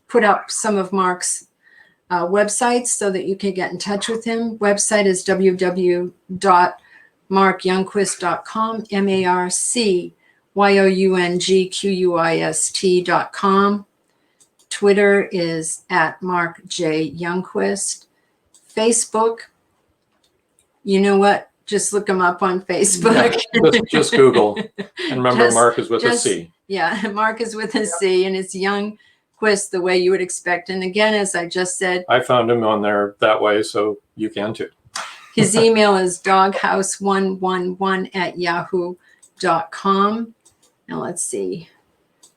put up some of Mark's websites so that you can get in touch with him. Website is www.markyoungquist.com, MARCYOUNGQUIST.com. Twitter is @MarkJYoungquist. Facebook, you know what? Just look him up on Facebook. Yeah, just Google. And remember, Mark is with a C. Yeah, Mark is with a C, and it's Youngquist the way you would expect. And again, as I just said, I found him on there that way, so you can too. his email is doghouse111@yahoo.com. Now let's see.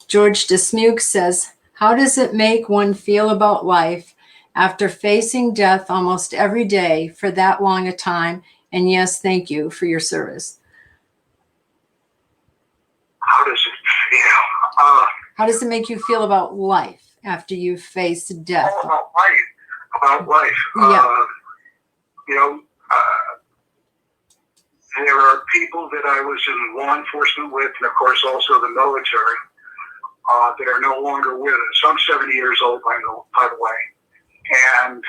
George Dismuke says, how does it make one feel about life after facing death almost every day for that long a time? And yes, thank you for your service. How does it feel? How does it make you feel about life after you face death? About life. Yeah. There are people that I was in law enforcement with, and of course also the military, that are no longer with us. I'm 70 years old, by the way. And,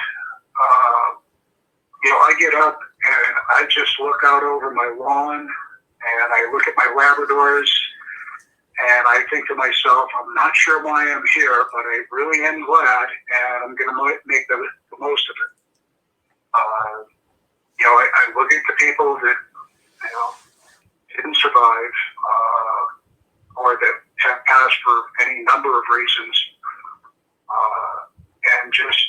I get up and I just look out over my lawn and I look at my Labradors and I think to myself, I'm not sure why I'm here, but I really am glad, and I'm going to make the most of it. I look at the people that, didn't survive, or that have passed for any number of reasons, and just,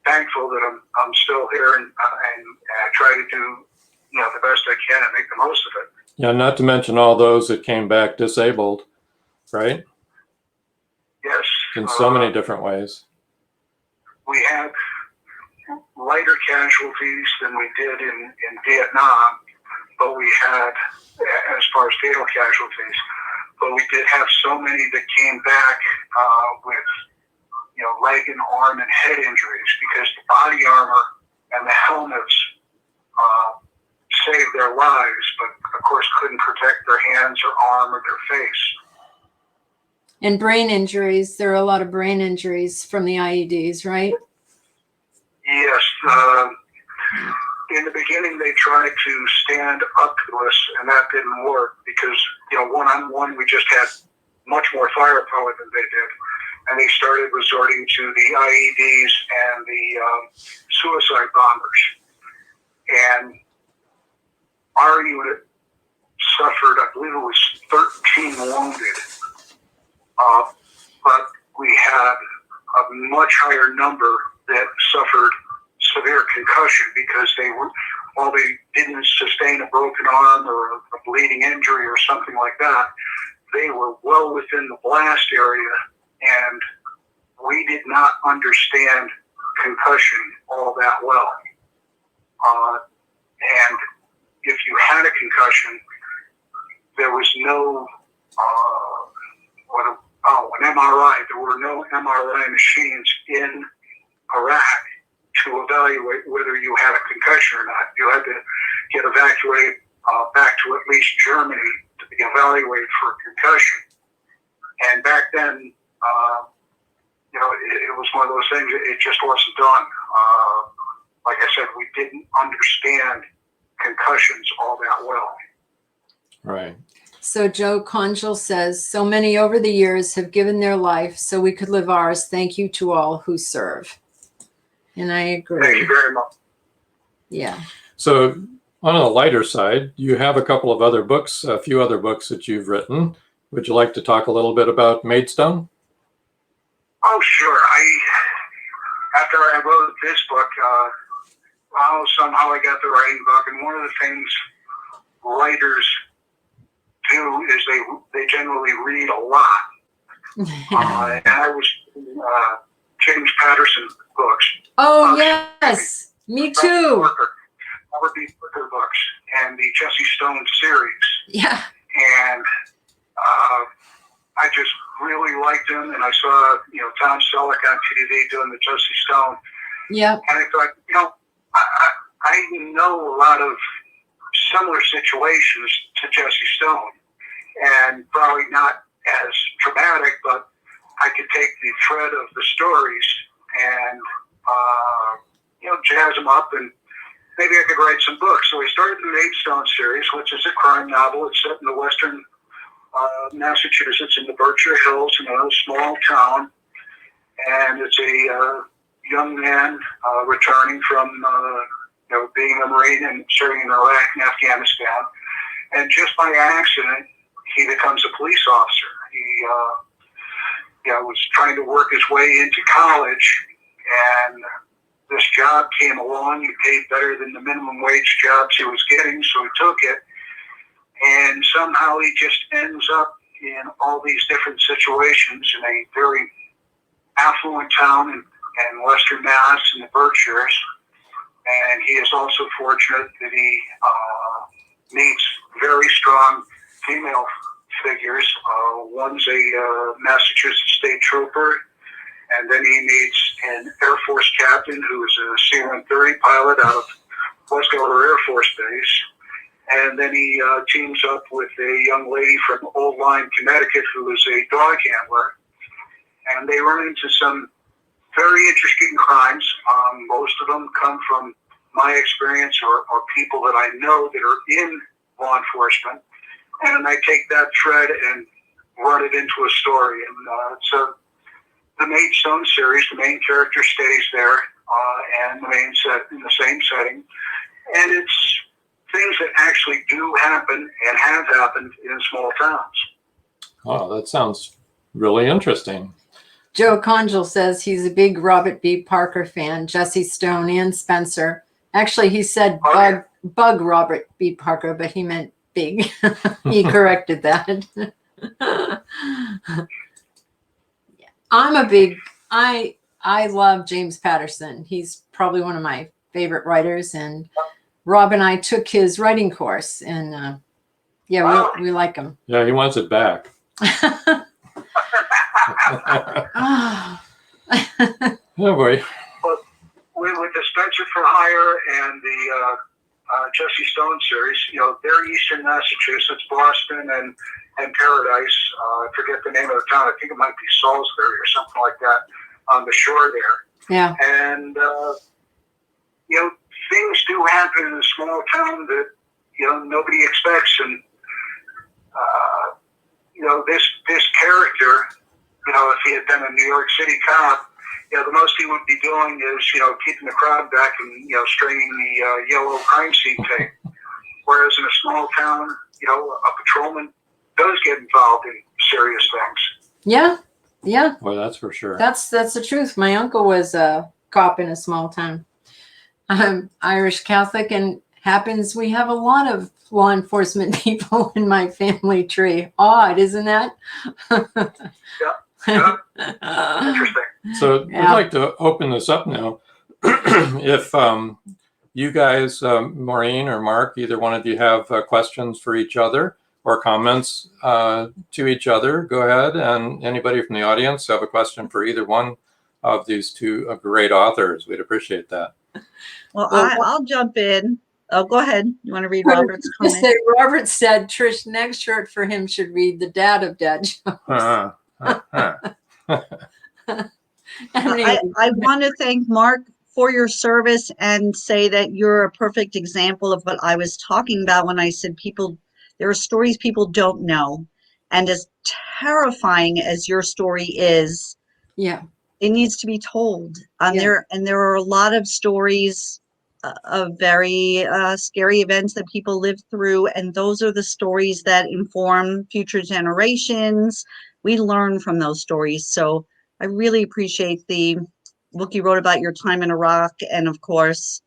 thankful that I'm still here and I try to do, the best I can and make the most of it. Yeah, not to mention all those that came back disabled, right? Yes. In so many different ways. We had lighter casualties than we did in Vietnam, but we had, as far as fatal casualties, but we did have so many that came back with, leg and arm and head injuries, because the body armor and the helmets saved their lives, but of course couldn't protect their hands or arm or their face. And brain injuries, there are a lot of brain injuries from the IEDs, right? Yes. In the beginning, they tried to stand up to us, and that didn't work because, one-on-one, we just had much more firepower than they did. And they started resorting to the IEDs and the suicide bombers. And our unit suffered, I believe it was 13 wounded. But we had a much higher number that suffered severe concussion because while they didn't sustain a broken arm or a bleeding injury or something like that, they were well within the blast area and we did not understand concussion all that well. And if you had a concussion, there was no an MRI. There were no MRI machines in Iraq to evaluate whether you had a concussion or not. You had to get evacuated back to at least Germany to be evaluated for a concussion. And back then, it was one of those things, it just wasn't done. Like I said, we didn't understand concussions all that well. Right. So Joe Conjal says, so many over the years have given their life so we could live ours. Thank you to all who serve. And I agree. Thank you very much. Yeah. So on the lighter side, you have a couple of other books, a few other books that you've written. Would you like to talk a little bit about Maidstone? Oh, sure. After I wrote this book, somehow I got the writing bug, and one of the things writers do is they generally read a lot. And I was James Patterson books. Oh, yes. Me too. Robert B. Parker books and the Jesse Stone series. Yeah. And I just really liked him, and I saw, Tom Selleck on TV doing the Jesse Stone. Yeah. And I thought, I know a lot of similar situations to Jesse Stone, and probably not as dramatic, but I could take the thread of the stories and, jazz them up, and maybe I could write some books. So I started the Maidstone series, which is a crime novel. It's set in the western Massachusetts in the Berkshire Hills in a small town, and it's a young man returning from being a Marine and serving in Iraq and Afghanistan, and just by accident he becomes a police officer. He was trying to work his way into college, and this job came along. He paid better than the minimum wage jobs he was getting, so he took it. And somehow he just ends up in all these different situations in a very affluent town in western Mass in the Berkshires. And he is also fortunate that he meets very strong female figures. One's a Massachusetts state trooper, and then he meets an Air Force captain who is a C-130 pilot out of Westover Air Force Base. And then he teams up with a young lady from Old Lyme, Connecticut, who is a dog handler. And they run into some very interesting crimes. Most of them come from my experience or people that I know that are in law enforcement. And I take that thread and run it into a story. And so the Maidstone series, the main character stays there and the main set in the same setting. And it's things that actually do happen and have happened in small towns. Oh, that sounds really interesting. Joe Conjal says he's a big Robert B. Parker fan, Jesse Stone and Spencer. Actually, he said bug Robert B. Parker, but he meant big. He corrected that. I love James Patterson. He's probably one of my favorite writers, and Rob and I took his writing course, and we like him. Yeah, he wants it back. Oh boy. But with the Spencer for Hire and the Jesse Stone series, they're Eastern Massachusetts, Boston, and Paradise. I forget the name of the town. I think it might be Salisbury or something like that on the shore there. Yeah. And things do happen in a small town that nobody expects, and this character, if he had been a New York City cop, the most he would be doing is keeping the crowd back and stringing the yellow crime scene tape. Whereas in a small town, a patrolman does get involved in serious things. Yeah, yeah. Well, that's for sure. That's the truth. My uncle was a cop in a small town. I'm Irish Catholic, and we have a lot of law enforcement people in my family tree. Odd, isn't that? Yeah. Yeah. Interesting. So Yeah. I'd like to open this up now. If you guys, Maureen or Mark, either one of you have questions for each other or comments to each other, go ahead. And anybody from the audience have a question for either one of these two great authors, we'd appreciate that. Well, I'll jump in. Oh, go ahead. You want to read Robert's comment? Robert said Trish, next short for him should read The Dad of Dad Jokes. I want to thank Mark for your service and say that you're a perfect example of what I was talking about when I said there are stories people don't know. And as terrifying as your story is, Yeah. it needs to be told. Yeah. There are a lot of stories of very scary events that people live through, and those are the stories that inform future generations. We learn from those stories. So I really appreciate the book you wrote about your time in Iraq, and of course,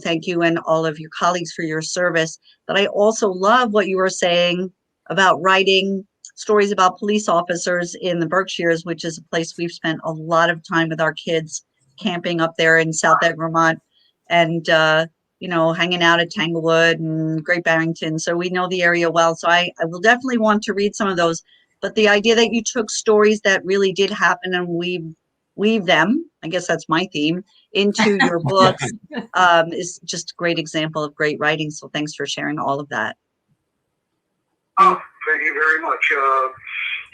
thank you and all of your colleagues for your service. But I also love what you were saying about writing stories about police officers in the Berkshires, which is a place we've spent a lot of time with our kids camping up there in South End, Vermont, and hanging out at Tanglewood and Great Barrington. So we know the area well. So I will definitely want to read some of those. But the idea that you took stories that really did happen and weave them, I guess that's my theme, into your books is just a great example of great writing. So thanks for sharing all of that. Oh, thank you very much.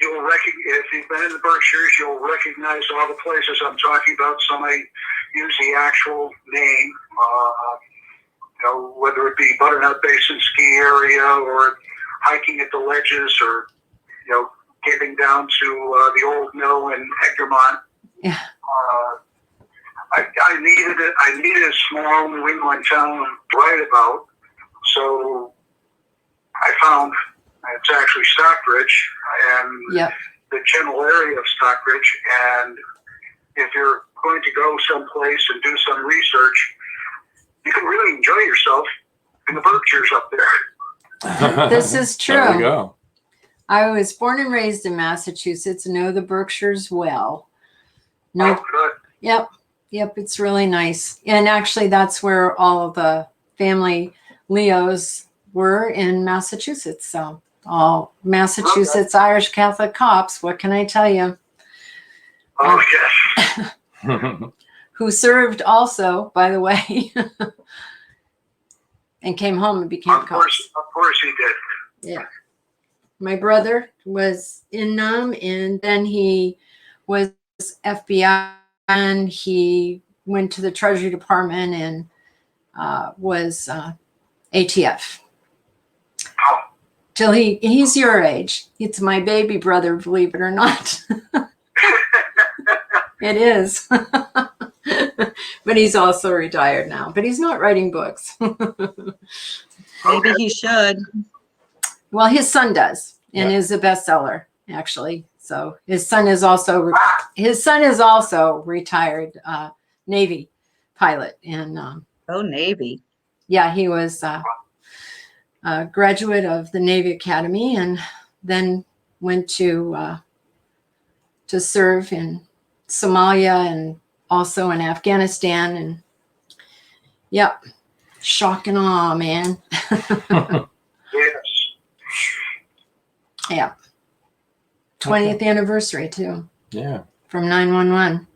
You'll recognize, if you've been in the Berkshires, you'll recognize all the places I'm talking about. Some I use the actual name, whether it be Butternut Basin ski area or hiking at the ledges or, getting down to the old mill in Eggermont. Yeah. I needed a small New England town to write about, so I found it's actually Stockbridge and the general area of Stockbridge. And if you're going to go someplace and do some research, you can really enjoy yourself in the Berkshires up there. This is true. There we go. I was born and raised in Massachusetts, know the Berkshires well. Oh, good. Yep, it's really nice. And actually, that's where all of the family Leos were in Massachusetts. So all Massachusetts Irish Catholic cops, what can I tell you? Oh, yes. Who served also, by the way, and came home and became cops. Of course he did. Yeah. My brother was in NAM, and then he was FBI, and he went to the Treasury Department and was ATF. Oh. Till he's your age. It's my baby brother, believe it or not. It is. But he's also retired now. But he's not writing books. Maybe he should. Well, his son does, and is a bestseller, actually. So his son is also retired Navy pilot, and Navy. Yeah, he was a graduate of the Navy Academy, and then went to serve in Somalia and also in Afghanistan, and shock and awe, man. Yes. Yeah. 20th anniversary too. Yeah. From 9/11.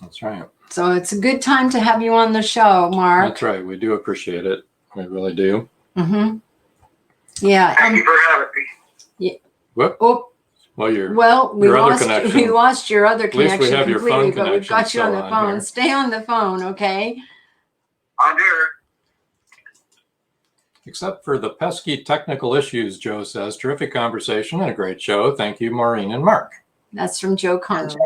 That's right. So it's a good time to have you on the show, Mark. That's right. We do appreciate it. We really do. Mm-hmm. Yeah. Thank you for having me. Yeah. Whoop. Oh. Well, we lost your other connection we have your completely, phone but we've got you connection on the still on phone. here. Stay on the phone, okay? I'm here. Except for the pesky technical issues, Joe says. Terrific conversation and a great show. Thank you, Maureen and Mark. That's from Joe Conjure.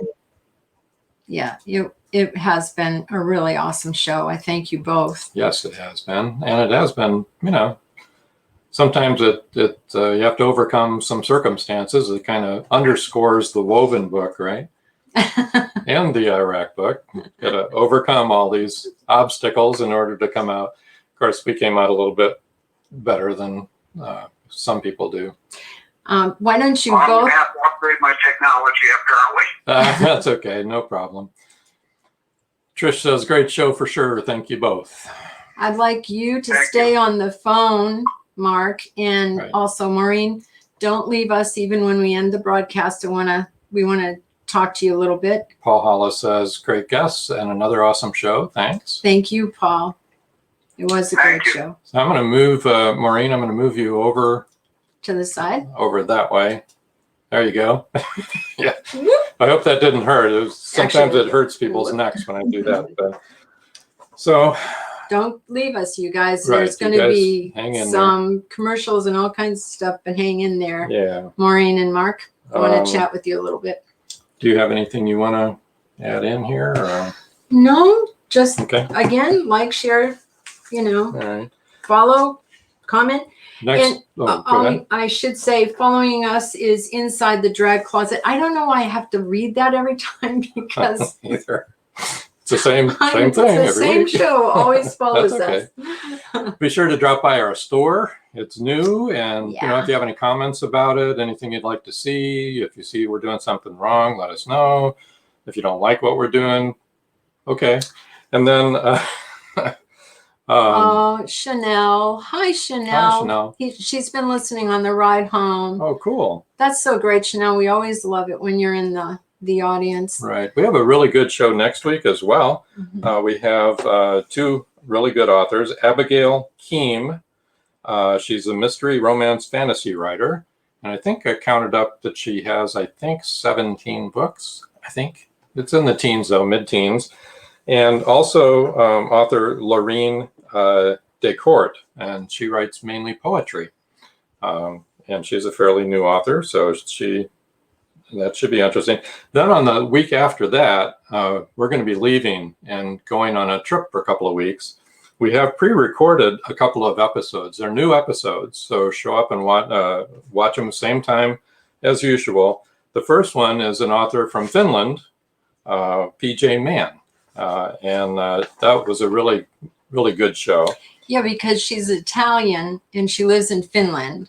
Yeah, it has been a really awesome show. I thank you both. Yes, it has been. And it has been, sometimes you have to overcome some circumstances. It kind of underscores the Woven book, right? And the Iraq book. Got to overcome all these obstacles in order to come out. Of course, we came out a little bit better than some people do. Why don't you I'm going both? to have to upgrade my technology, apparently. That's okay, no problem. Trish says, great show for sure. Thank you both. I'd like you to Thank stay on the phone, Mark, and Right. also Maureen. Don't leave us even when we end the broadcast. We want to talk to you a little bit. Paul Hollis says, great guests and another awesome show. Thanks. Thank you, Paul. It was a great Thank you. show. So I'm going to move, Maureen, I'm going to move you over To the side. that way. There you go. Yeah. I hope that didn't hurt. Sometimes Actually, it hurts people's necks when I do that. But, so, Don't leave us, you guys. Right, There's you going to guys be hang in some commercials and all kinds of stuff, but hang in there. yeah. Maureen and Mark, I want to Um, chat with you a little bit. Do you have anything you want to add in here? Or? No, just Okay. again, like, share, All right. follow, comment. Next. And Go ahead. I should say, following us is Inside the Drag Closet. I don't know why I have to read that every time because Either. It's the same it's thing the every same week. show always follows That's us. Be sure to drop by our store. It's new, and Yeah. if you have any comments about it, anything you'd like to see, if you see we're doing something wrong, let us know. If you don't like what we're doing, okay. And then Chanel. Hi, Chanel. Hi, Chanel. She's been listening on the ride home. Oh, cool. That's so great, Chanel. We always love it when you're in the audience. Right. We have a really good show next week as well. Mhm. We have two really good authors. Abigail Keem. She's a mystery romance fantasy writer. And I think I counted up that she has, 17 books. I think it's in the teens, though, mid-teens. And also author Laureen Descourt, and she writes mainly poetry. And she's a fairly new author, so that should be interesting. Then on the week after that, we're going to be leaving and going on a trip for a couple of weeks. We have pre-recorded a couple of episodes. They're new episodes, so show up and watch them same time as usual. The first one is an author from Finland, PJ Mann, and that was a really, really good show. Yeah, because she's Italian and she lives in Finland.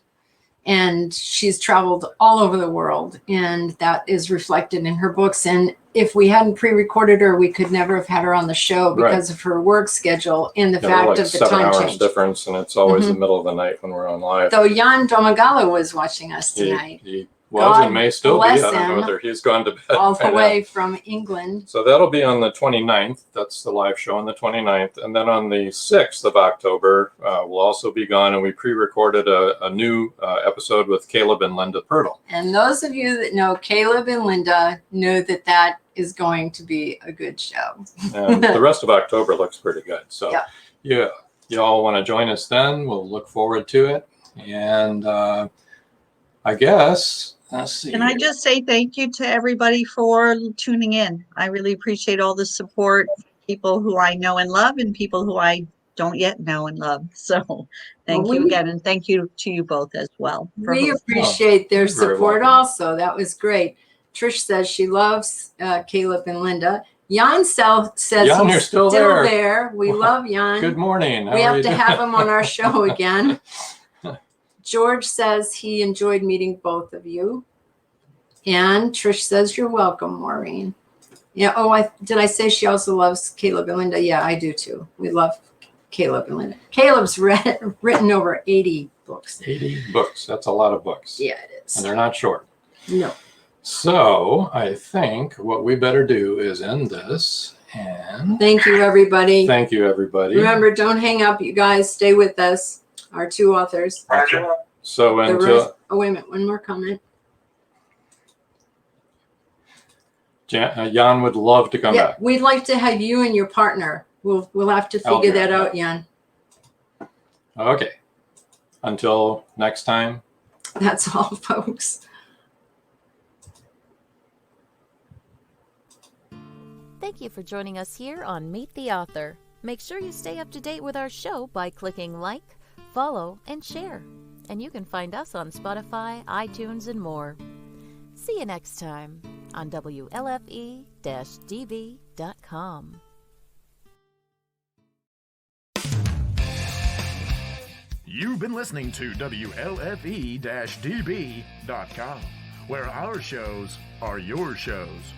And she's traveled all over the world, and that is reflected in her books. And if we hadn't pre-recorded her, we could never have had her on the show because of her work schedule and the fact like of the 7 time hours change. difference, and it's always the middle of the night when we're on live. Though Jan Domagala was watching us tonight, He was and may still be. I bless don't know him. whether he's gone to bed all by the now. way from England. So that'll be on the 29th. That's the live show on the 29th. And then on the 6th of October, we'll also be gone. And we pre-recorded a new episode with Caleb and Linda Pirtle. And those of you that know Caleb and Linda know that that is going to be a good show. And the rest of October looks pretty good. So Yeah. you all want to join us then. We'll look forward to it. And I guess, let's see. Can I just say thank you to everybody for tuning in? I really appreciate all the support, people who I know and love and people who I don't yet know and love. So thank you again. And thank you to you both as well. We appreciate their You're very support welcome. also. That was great. Trish says she loves Caleb and Linda. Jan says Jan, he's you're still there. We love Jan. Good morning. How We are have you to doing? have him on our show again. George says he enjoyed meeting both of you. And Trish says you're welcome, Maureen. Yeah. Oh, did I say she also loves Caleb and Linda? Yeah, I do too. We love Caleb and Linda. Caleb's written over 80 books. 80 books. That's a lot of books. Yeah, it is. And they're not short. No. So I think what we better do is end this. And Thank you, everybody. thank you, everybody. Remember, don't hang up, you guys. Stay with us. Our two authors. Okay. So The until rest, oh, wait a minute. One more comment. Jan would love to come Yeah, back. we'd like to have you and your partner. We'll have to figure that out, Jan. Okay. Until next time. That's all, folks. Thank you for joining us here on Meet the Author. Make sure you stay up to date with our show by clicking like, follow, and share. And you can find us on Spotify, iTunes, and more. See you next time on WLFE-DV.com. You've been listening to WLFE-DB.com, where our shows are your shows.